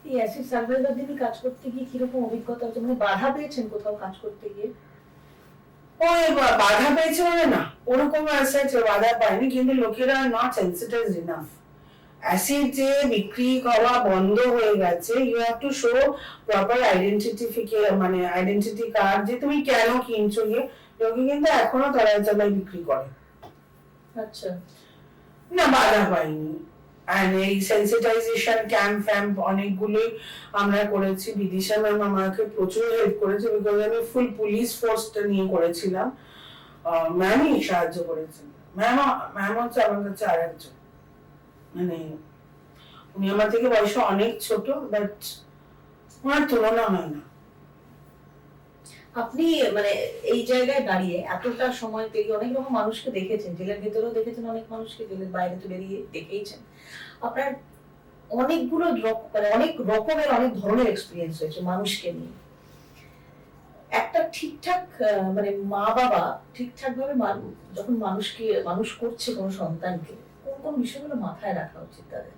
Speaker 1: এই অ্যাসিড সার্ভাইভারদের নিয়ে কাজ করতে গিয়ে কিরকম অভিজ্ঞতা হচ্ছে? মানে বাধা পেয়েছেন কোথাও কাজ করতে গিয়ে?
Speaker 2: ওই বাধা পেয়েছে মানে না, ওরকম আছে বাধা পায়নি, কিন্তু লোকেরা নট সেন্সিটাইজড ইনাফ। অ্যাসিড যে বিক্রি করা বন্ধ হয়ে গেছে, you have to show proper মানে আইডেন্টিটি কার্ড, যে তুমি কেন কিনছো। লোকে কিন্তু এখনো তলায় তলায় বিক্রি করে।
Speaker 1: আচ্ছা,
Speaker 2: না বাধা পাইনি। and এই সেন্সিটাইজেশন ক্যাম্প ফ্যাম্প অনেকগুলোই আমরা করেছি। বিদিশা ম্যাম আমাকে প্রচুর হেল্প করেছে, বিকজ আমি ফুল পুলিশ ফোর্সটা নিয়ে করেছিলাম। ম্যামই সাহায্য করেছেন। ম্যাম হচ্ছে আমার কাছে আর একজন, মানে উনি আমার থেকে বয়সে অনেক ছোট, বাট ওনার তুলনা হয় না।
Speaker 1: আপনি মানে এই জায়গায় দাঁড়িয়ে এতটা সময় পেরিয়ে অনেক রকম মানুষকে দেখেছেন, জেলের ভেতরেও দেখেছেন অনেক মানুষকে, জেলের বাইরে তো বেরিয়ে দেখেইছেন। আপনার অনেকগুলো মানে অনেক রকমের অনেক ধরনের এক্সপিরিয়েন্স হয়েছে মানুষকে নিয়ে। একটা ঠিকঠাক মানে মা বাবা ঠিকঠাক ভাবে যখন মানুষ করছে কোনো সন্তানকে, কোন কোন বিষয়গুলো মাথায় রাখা উচিত তাদের?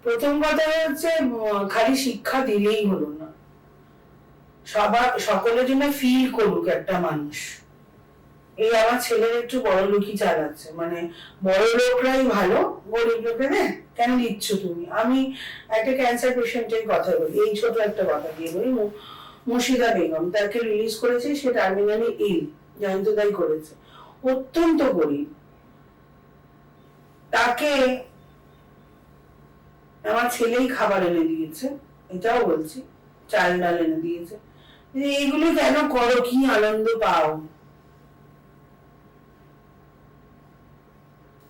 Speaker 2: প্রথম কথা হচ্ছে খালি শিক্ষা দিলেই হলো না, সকলের জন্য ফিল করুক একটা মানুষ। এই আমার ছেলের একটু বড় লোকই চালাচ্ছে, মানে বড় লোকরাই ভালো, গরিব লোকে না কেন দিচ্ছ তুমি? আমি একটা ক্যান্সার পেশেন্টের কথা বলি, এই ছোট একটা কথা দিয়ে বলি। মুর্শিদা বেগম, তাকে রিলিজ করেছে, সে টার্মিনালি ইল, জয়ন্তদাই করেছে, অত্যন্ত গরিব। তাকে আমার ছেলেই খাবার এনে দিয়েছে, এটাও বলছি, চাল ডাল এনে দিয়েছে। এইগুলো কেন করো? কি আনন্দ পাও?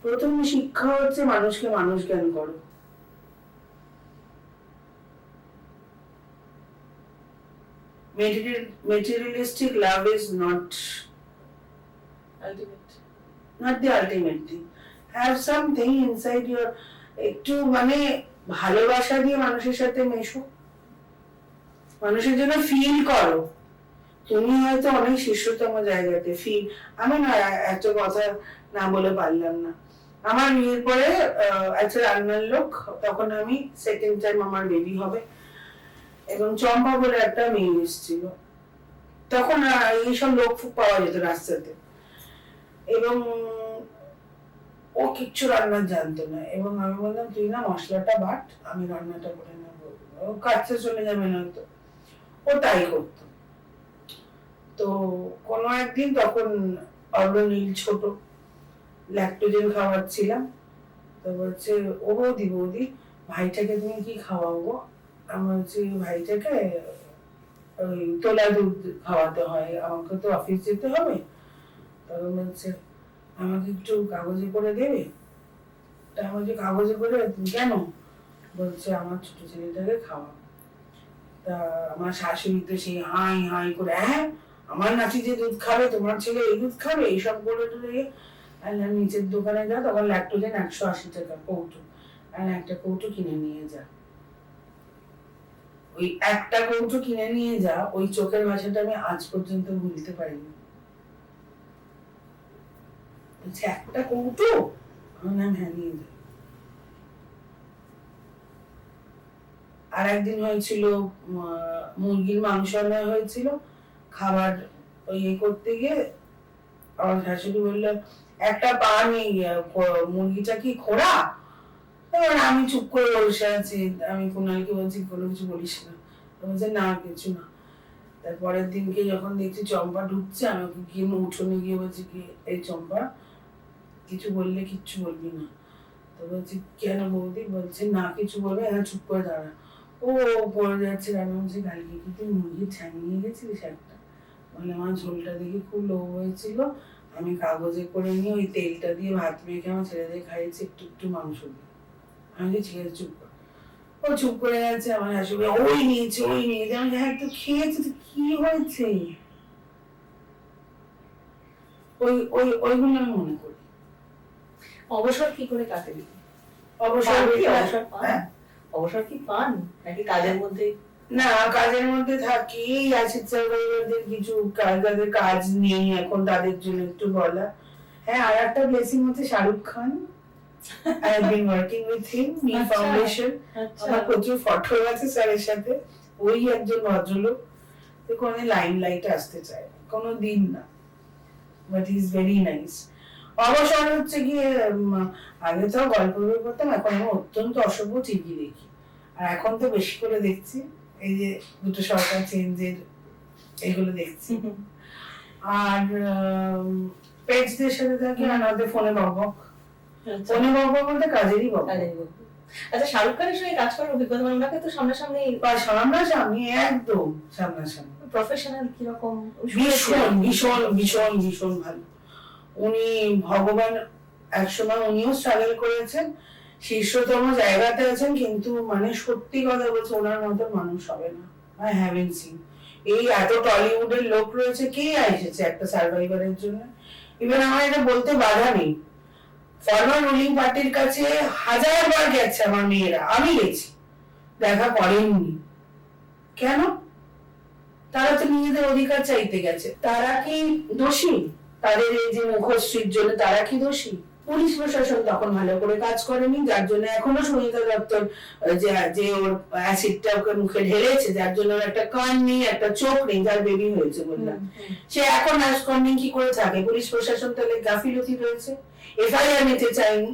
Speaker 2: প্রথম শিক্ষা হচ্ছে মানুষকে মানুষ জ্ঞান করো। Materialistic love is not the ultimate thing. Have something inside your, একটু মানে ভালোবাসা দিয়ে মানুষের সাথে মেশো, মানুষের জন্য ফিল করো। তুমি হয়তো অনেক শিষ্যতম জায়গাতে ফিল, আমি না এত কথা না বলে পারলাম না। আমার বিয়ের পরে একটা রান্নার লোক, তখন আমি সেকেন্ড টাইম আমার বেবি হবে, এবং চম্পা বলে একটা মেয়ে এসেছিল, তখন এইসব লোক পাওয়া যেত রাস্তাতে, এবং ও কিচ্ছু রান্না জানতো না, এবং আমি বললাম তুই না মশলাটা বাট, আমি রান্নাটা করে নেবো, ও কাছে চলে যাবে না, তো ও তাই করতো। তো কোনো একদিন, তখন অর্গনীল ছোট, ল্যাকটোজেন খাওয়াচ্ছিলাম, তো বলছে ও বৌদি ভাইটাকে তুমি কি খাওয়াবো? আমি বলছি ভাইটাকে ওই তোলা দুধ খাওয়াতে হয়, আমাকে তো অফিস যেতে হবে। তখন বলছে আমাকে একটু কাগজে করে দেবে? তা আমি বলছি কাগজে করে কেন? বলছে আমার ছোট ছেলেটাকে খাওয়াবো। তা আমার শাশুড়ি তো সেই হাই হাই করে, হ্যাঁ আমার নাতি যে দুধ খাবে, তোমার ছেলে এই দুধ খাবে, এইসব বলে নিচের দোকানে যা, তখন ল্যাকটোজেন 180 টাকা কৌটো, আর একটা কৌটো কিনে নিয়ে যা। ওই একটা কৌটো কিনে নিয়ে যা, ওই চোখের ভাষাটা আমি আজ পর্যন্ত ভুলতে পারিনি। বলছে একটা কৌটো? আমার নাম হ্যাঁ নিয়ে যা। আর একদিন হয়েছিল মুরগির মাংস আনা হয়েছিল, খাবার ইয়ে করতে গিয়ে আমার শাশুড়ি বললো একটা পা নেই, মুরগিটা কি খোড়া? এবার আমি চুপ করে বসে আছি, আমি কুণালকে বলছি কোনো কিছু বলিস না, বলছে না কিছু না। তারপরের দিনকে যখন দেখছি চম্পা ঢুকছে, আমাকে গিয়ে উঠোনে গিয়ে বলছি কি এই চম্পা কিছু বললে কিচ্ছু বলবি না। তো বলছি কেন বৌদি? বলছে না কিছু বলবে, হ্যাঁ চুপ করে দাঁড়া। ও পড়ে যাচ্ছে, আমি বলছি কালকে কি তুই মুরগির ঠ্যাং নিয়ে গেছিলিস একটা? বলে আমার ঝোলটা দেখে খুব লোভ হয়েছিল, আমি কাগজে করে নিয়ে ওই তেলটা দিয়ে ভাত মেখে আমার ছেলেদের খাইয়েছি, একটু একটু মাংস দিয়ে। আমি ঠিক আছে চুপ কর। ও চুপ করে গেছে, আমার শাশুড়ি ওই নিয়েছে। আমি হ্যাঁ একটু খেয়েছি, তো কি হয়েছে? ওইগুলো আমি মনে করি।
Speaker 1: অবসর কি করে কাটাবি?
Speaker 2: অবসর
Speaker 1: অবসর কি পান নাকি কাজের মধ্যে?
Speaker 2: না, কাজের মধ্যে থাকি, আশিস স্যারদের কিছু যাদের কাজ নেই এখন তাদের জন্য একটু বলা। হ্যাঁ, আর একটা ব্লেসিং হচ্ছে Shahrukh Khan. I have been working with him, Me Foundation. আমার প্রচুর ফটো আছে স্যারের সাথে। ওই একজন ভদ্রলোক, তো কোনোদিন লাইম লাইটে আসতে চায় কোনো দিন না, but he is very nice. অবসর হচ্ছে গিয়ে আগে তো গল্প বই করতাম, এখন আমি অত্যন্ত অসভ্য টিভি দেখি, আর এখন তো বেশি করে দেখছি এই যে দুটো সরকার চেঞ্জের এগুলো দেখছি, আর পেটসদের সাথে থাকি, আর আমাদের ফোনে বকবক। ফোনে গল্প বলতে কাজেরই গল্প।
Speaker 1: আচ্ছা, শাহরুখ খানের সঙ্গে কাজ করার অভিজ্ঞতা, মানে ওনাকে তো সামনাসামনি
Speaker 2: সামনাসামনি একদম সামনাসামনি।
Speaker 1: প্রফেশনাল কিরকম?
Speaker 2: ভীষণ ভীষণ ভীষণ ভীষণ ভালো। উনি ভগবান, একসময় উনিও স্ট্রাগল করেছেন, শীর্ষতম জায়গাতে আছেন, কিন্তু মানে সত্যি কথা বলছে ওনার মতো মানুষ হবে না। I haven't seen. এই এত টলিউডের লোক রয়েছে, কে এসেছে একটা সার্ভাইভারের জন্য? ইভেন আমার এটা বলতে বাধা নেই, ফর্মার রুলিং পার্টির কাছে 1000 বার গেছে আমার মেয়েরা, আমি গেছি, দেখা করেননি। কেন? তারা তো নিজেদের অধিকার চাইতে গেছে। তারা কি দোষী? তাদের এই যে মুখশ্রীর জন্য তারা কি দোষী? পুলিশ প্রশাসন তখন ভালো করে কাজ করেনি, যার জন্য এখনো সুনিতা দত্তর যে ওর অ্যাসিডটা ওকে মুখে ঢেলেছে, যার জন্য ওর একটা কান নেই, একটা চোখ নেই, যার বেবি হয়েছে বললাম, সে এখন অ্যাসকন্ডিং কি করে থাকে? পুলিশ প্রশাসন তাহলে গাফিলতি রয়েছে, এফআইআর নিতে চায়নি।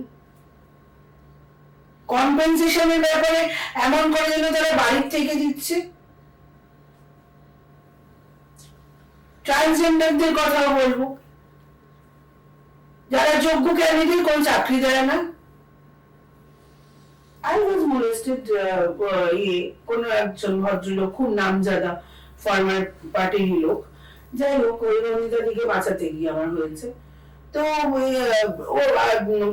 Speaker 2: কম্পেনসেশনের ব্যাপারে এমন করে যেন তারা বাড়ির থেকে দিচ্ছে। ট্রান্সজেন্ডারদের কথাও বলবো, যারা যোগ্য ক্যান্ডিডেট কোন চাকরি দেয় না। আই ওয়াজ মোলেস্টেড, কোন একজন ভদ্রলোক, খুব নামজাদা ফর্মার পার্টির লোক, যাই হোক ওই রঞ্জিতা দিকে বাঁচাতে গিয়ে আমার হয়েছে। তো ও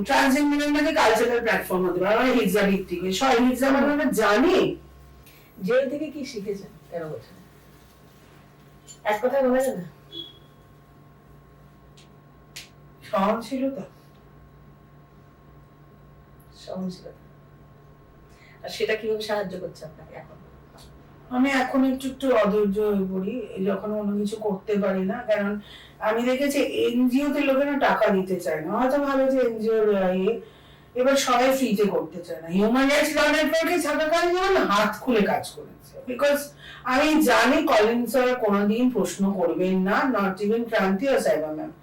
Speaker 2: ট্রান্সজেন্ডারের মধ্যে কালচারাল প্ল্যাটফর্ম হতে পারে, আমার হিজড়া দিক থেকে হিজড়া মানে জানে।
Speaker 1: জেল থেকে কি শিখেছেন 13 বছর? এক কথায় বলা যাবে না,
Speaker 2: সহনশীলতা।
Speaker 1: সহনশীলতা। আর সেটা কিভাবে সাহায্য করছে আপনাকে এখন?
Speaker 2: আমি এখন একটু একটু অধৈর্য হয়ে পড়ি যখন অন্য কিছু করতে পারি না, কারণ আমি দেখেছি এনজিও তে লোকেরা টাকা দিতে চায় না, হয়তো ভালো যে এনজিও এবার সবাই ফ্রিতে করতে চায় না। হিউম্যান রাইটস ল নেটওয়ার্কে থাকাকালীন যেমন হাত খুলে কাজ করেছে, বিকজ আমি জানি কলিন স্যার কোনোদিন প্রশ্ন করবেন না, not even Kranti R Saiba ma'am.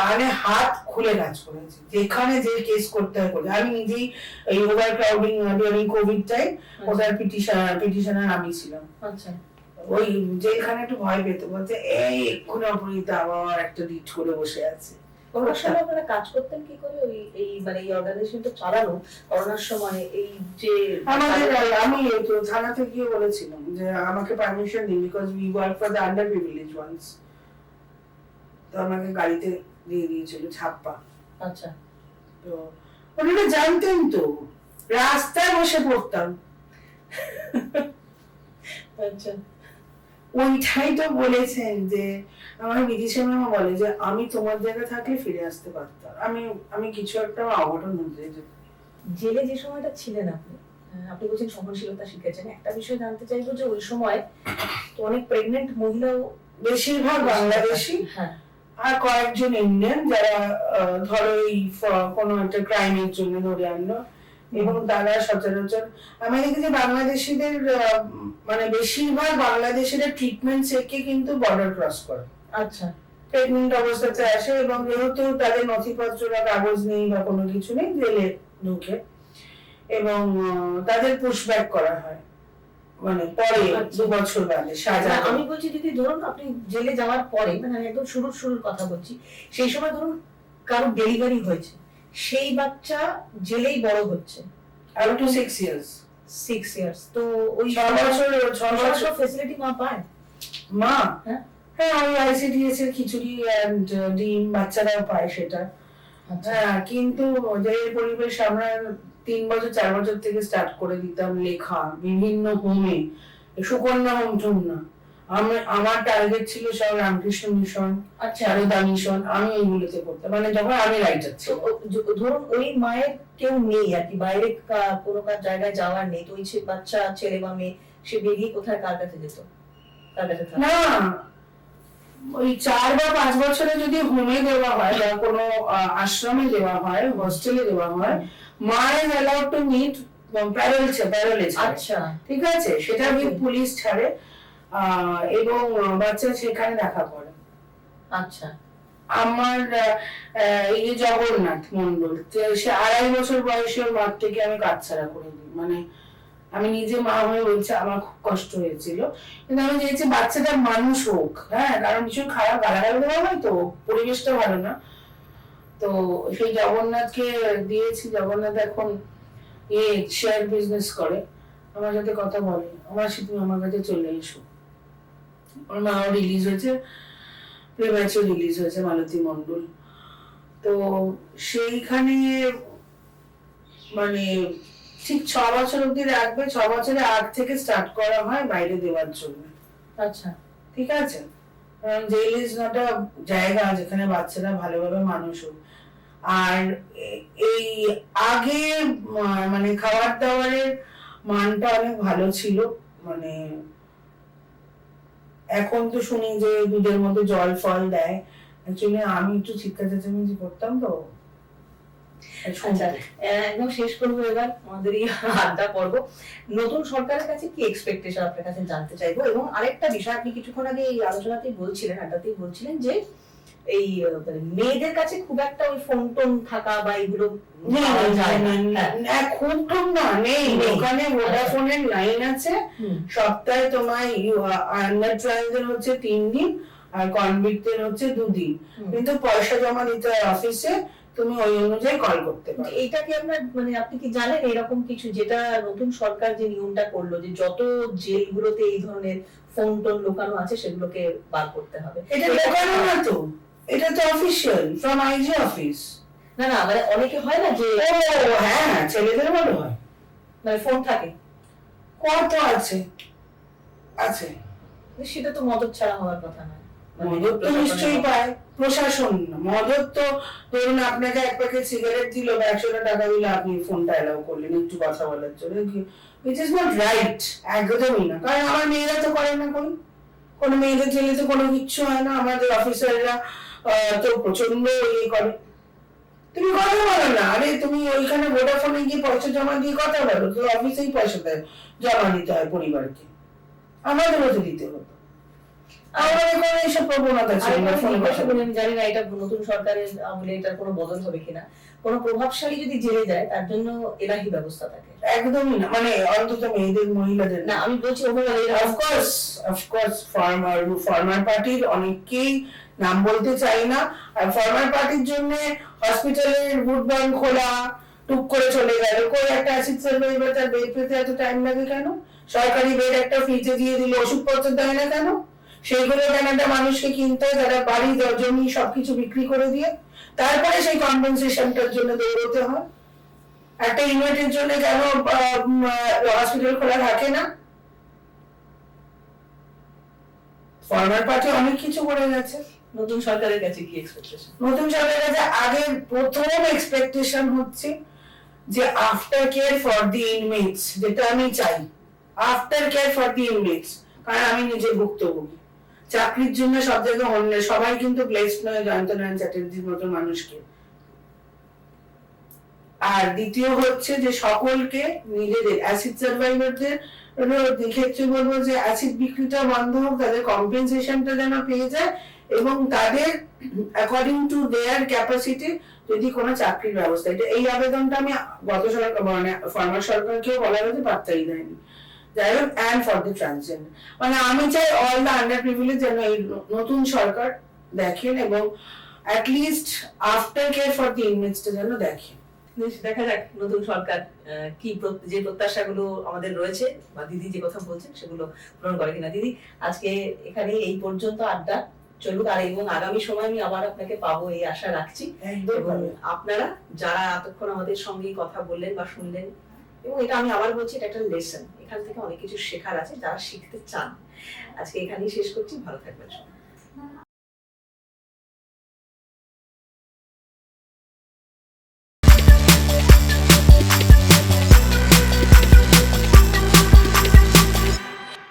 Speaker 2: মানে হাত খুলে কাজ করেছে, যেখানে যে কেস করতে হয় করে। আমি নিজেই এই over crowding during Covid time ওটার পিটিশনার আমি ছিলাম।
Speaker 1: আচ্ছা,
Speaker 2: ওই যেখানে একটু ভয় পেতে বলতে এই এক্ষুনি অপরাধীটা আবার একটা রিট করে বসে আছে।
Speaker 1: করোনার সময় আপনারা কাজ করতেন কি করে? ওই এই মানে এই অর্গানাইজেশনটা চালানো করোনার সময়, এই যে
Speaker 2: আমি তো থানাতে গিয়ে বলেছিলাম যে আমাকে পারমিশন দিন, because we work for the underprivileged ones. তো আমাকে গাড়িতে দিয়ে দিয়েছিল ছাপ্পা।
Speaker 1: আচ্ছা,
Speaker 2: তো ওনারা জানতেন তো, রাস্তায় বসে পড়তাম।
Speaker 1: আচ্ছা,
Speaker 2: ওইটাই তো বলেছেন যে আমার বিদিশা ম্যাম বলে যে আমি তোমার জায়গায় থাকলে ফিরে আসতে পারতাম, আমি কিছু একটা অঘটন হতে যেত।
Speaker 1: জেলে যে সময়টা ছিলেন আপনি, আপনি বলছেন সহনশীলতা শিখেছেন। একটা বিষয় জানতে চাইবো যে ওই সময় তো অনেক প্রেগনেন্ট মহিলাও,
Speaker 2: বেশিরভাগ বাংলাদেশি,
Speaker 1: হ্যাঁ,
Speaker 2: আর কয়েকজন ইন্ডিয়ান যারা ধরো এই কোনো একটা ক্রাইমের জন্য ধরে আনলো, এবং তারা সচরাচর আমি দেখেছি বাংলাদেশিদের মানে বেশিরভাগ বাংলাদেশিরা ট্রিটমেন্ট শেখে কিন্তু বর্ডার ক্রস করে।
Speaker 1: আচ্ছা,
Speaker 2: প্রেগনেন্ট অবস্থাতে আসে, এবং যেহেতু তাদের নথিপত্র বা কাগজ নেই বা কোনো কিছু নেই, জেলে ঢুকে, এবং তাদের পুশব্যাক করা হয়, মানে পরে 2 বছর বাদে সাজা।
Speaker 1: আমি বলছি দিদি, ধরুন আপনি জেলে যাওয়ার পরে, মানে আমি একদম শুরুর কথা বলছি, সেই সময় ধরুন কারো ডেলিভারি হয়েছে, সেই বাচ্চা জেলেই বড় হচ্ছে,
Speaker 2: আর টু 6 ইয়ার্স
Speaker 1: 6 ইয়ার্স, তো ওই
Speaker 2: 6 বছর
Speaker 1: ফ্যাসিলিটি মা পায়?
Speaker 2: মা,
Speaker 1: হ্যাঁ
Speaker 2: হ্যাঁ, ওই আইসিডিএস এর খিচুড়ি এন্ড ডিম বাচ্চারাও পায় সেটা। হ্যাঁ, কিন্তু জেলের পরিবেশ আমরা 3 বছর 4 বছর থেকে স্টার্ট করে দিতাম লেখা বিভিন্ন হোমে, সুকন্যা হোম টোম না। আমার টার্গেট ছিল সব রামকৃষ্ণ মিশন, সারদা মিশন, আমি ওইগুলোতে করতাম, মানে যখন আমি রাইটার ছিল।
Speaker 1: ধরুন ওই মায়ের কেউ নেই আর কি, বাইরে কোনো জায়গায় যাওয়ার নেই, তো ওই বাচ্চা ছেলে বা মেয়ে সে বেরিয়ে কোথায় কার কাছে যেত? কার কাছে থাকতো?
Speaker 2: না, ওই 4 বা 5 বছরে যদি হোমে দেওয়া হয় বা কোনো আশ্রমে দেওয়া হয়, হোস্টেলে দেওয়া হয়, মা ইজ অ্যালাউড টু মিট প্যারোলে।
Speaker 1: আচ্ছা,
Speaker 2: ঠিক আছে, সেটা পুলিশ ছাড়ে, এবং বাচ্চা সেখানে দেখা করে।
Speaker 1: আচ্ছা,
Speaker 2: আমার এই যে জগন্নাথ মন্ডল, সে 2.5 বছর বয়সে ওর মাঠ থেকে আমি কাটছাড়া করে দিই, মানে আমি নিজে মা হয়ে বলছি আমার খুব কষ্ট হয়েছিল, কিন্তু আমি চেয়েছি বাচ্চাটা মানুষ হোক। হ্যাঁ, কারণ ভীষণ খারাপ গালাগালি দেওয়া হয় তো, পরিবেশটা ভালো না। তো সেই জগন্নাথকে দিয়েছি। জগন্নাথ এখন শেয়ার বিজনেস করে, আমার সাথে কথা বলে, আমার সাথে তুমি আমার কাছে চলে এসো। ওর মাও রিলিজ হয়েছে, প্রেম্যাচুর রিলিজ হয়েছে, মালতী মণ্ডল। তো সেইখানে মানে ঠিক 6 বছর অব্দি রাখবে, 6 বছরের আগ থেকে স্টার্ট করা হয় বাইরে দেওয়ার জন্য।
Speaker 1: আচ্ছা,
Speaker 2: ঠিক আছে, জেল ইজ নট আ জায়গা যেখানে বাচ্চারা ভালোভাবে মানুষ হোক। আর এই আগে মানে খাবার দাবারের মানটা অনেক ভালো ছিল, মানে এখন তো শুনি যে দুধের মধ্যে জল ফল দেয়। অ্যাকচুয়ালি আমি একটু চিৎকার চেঁচামেচি করতাম তো।
Speaker 1: আচ্ছা, একদম শেষ করবো এবার আমাদের এই আড্ডা পর্ব। নতুন সরকারের কাছে কি এক্সপেকটেশন আপনার কাছে জানতে চাইবো। এবং আরেকটা বিষয়, আপনি কিছুক্ষণ আগে এই আলোচনাতেই বলছিলেন, আড্ডাতেই বলছিলেন যে এই মানে মেয়েদের কাছে খুব একটা ওই ফোন টোন থাকা বা এগুলো পাওয়া যায় না। হ্যাঁ।
Speaker 2: খুব কম না, নেই। ওখানে ভোডাফোনের লাইন আছে, সপ্তাহে তোমায় আন্ডার ট্রায়ালদের হচ্ছে 3 দিন আর কনভিক্টের হচ্ছে 2 দিন, কিন্তু পয়সা জমা দিতে হয় অফিসে, তুমি ওই অনুযায়ী কল করতে পারো।
Speaker 1: এইটা কি আপনার মানে আপনি কি জানেন এরকম কিছু, যেটা নতুন সরকার যে নিয়মটা করলো যে যত জেলগুলোতে এই ধরনের ফোন টোন লোকানো আছে সেগুলোকে বার করতে হবে?
Speaker 2: এটা লোকানো না তো, এটা তো অফিশিয়াল ফ্রম আইজি অফিস।
Speaker 1: না না, মানে অনেকে হয় না যে
Speaker 2: হ্যাঁ, ছেলেদের ভালো হয়,
Speaker 1: মানে ফোন থাকে,
Speaker 2: কত আছে আছে।
Speaker 1: সেটা তো মদত ছাড়া হওয়ার কথা নয়।
Speaker 2: মদত তো নিশ্চয়ই পায় প্রশাসন। মদত তো ধরুন আপনাকে এক প্যাকেট সিগারেট দিল বা 100 টাকা দিল, আপনি ফোনটা অ্যালাউ করলেন একটু কথা বলার জন্য, which is not right, একদমই না। কারণ আমার মেয়েরা তো করে না, কোনো মেয়েদের ছেলে তো কোনো কিচ্ছু হয় না। আমাদের অফিসাররা তো প্রচন্ড ইয়ে করে, তুমি কথা বলো না। আরে তুমি ওইখানে ভোডাফোনে গিয়ে পয়সা জমা দিয়ে কথা বলো, তো অফিসেই পয়সা দেয় জমা দিতে হয় পরিবারকে, আমাদেরও তো দিতে হতো।
Speaker 1: জানি না এটা নতুন সরকারের আমলে এটার কোনো বদল হবে কিনা। কোনো প্রভাবশালী যদি জেলে যায় তার জন্য এলাহি ব্যবস্থা থাকে?
Speaker 2: একদমই না, মানে অন্তত মেয়েদের, মহিলাদের
Speaker 1: না। আমি বলছি
Speaker 2: অফকোর্স ফরমার পার্টির অনেকেই নাম বলতে চাই না, আর ফরমার পার্টির জন্য হসপিটালের বুট ব্যাংক খোলা, টুক করে চলে গেল। কই একটা অ্যাসিড সার্ভাইভার, তার বেড পেতে এত টাইম লাগে কেন? সরকারি বেড একটা ফ্রিজে দিয়ে দিলে ওষুধপত্র দেয় না কেন? সেইগুলো কেনাটা মানুষকে কিনতে হয়, যারা বাড়ি জমি সবকিছু বিক্রি করে দিয়ে, তারপরে সেই কম্পেনসেশনটার জন্য দৌড়তে হয়। একটা ইউনিটের জন্য কেন হসপিটাল খোলা থাকে না? ফরমার পার্টি অনেক কিছু করে গেছে।
Speaker 1: নতুন সরকারের কাছে কি এক্সপেকটেশন?
Speaker 2: নতুন সরকারের কাছে আগে প্রথম এক্সপেকটেশন হচ্ছে যে after care for the inmates, যেটা আমি চাই, after care for the inmates. কারণ আমি নিজে ভুক্তভোগী, চাকরির জন্য সব জায়গায় অন্য সবাই কিন্তু ব্লেসড নয় জয়ন্ত নারায়ণ চ্যাটার্জির মতো মানুষকে। আর দ্বিতীয় হচ্ছে যে সকলকে নিজেদের অ্যাসিড সার্ভাইভারদের ক্ষেত্রে বলবো যে অ্যাসিড বিক্রিটা বন্ধ হোক, তাদের কম্পেনসেশনটা যেন পেয়ে যায়, এবং তাদের অ্যাকর্ডিং টু দেয়ার ক্যাপাসিটি যদি কোনো চাকরির ব্যবস্থা। এটা এই আবেদনটা আমি গত সরকার মানে ফরমার সরকারকেও বলা হয়েছে, পাত্তাই দেয়নি। যাই হোক, অ্যান্ড ফর দি ট্রান্সজেন্ডার, মানে আমি চাই অল দ্য আন্ডার প্রিভিলেজ যেন এই নতুন সরকার দেখেন, এবং at least after care for the ইনমেটসটা যেন দেখেন।
Speaker 1: দেখা যাক নতুন সরকার কি যে প্রত্যাশাগুলো আমাদের রয়েছে বা দিদি যে কথা বলছেন সেগুলো পূরণ করে কিনা। দিদি, আজকে এখানে এই পর্যন্ত আড্ডা চলুক, আর এবং আগামী সময় আমি আবার আপনাকে পাবো এই আশা রাখছি। এবং আপনারা যারা এতক্ষণ আমাদের সঙ্গে কথা বললেন বা শুনলেন, এবং এটা আমি আবার বলছি, এটা একটা লেসন, এখান থেকে অনেক কিছু শেখার আছে, যারা শিখতে চান। আজকে এখানেই শেষ করছি, ভালো থাকবেন সবাই।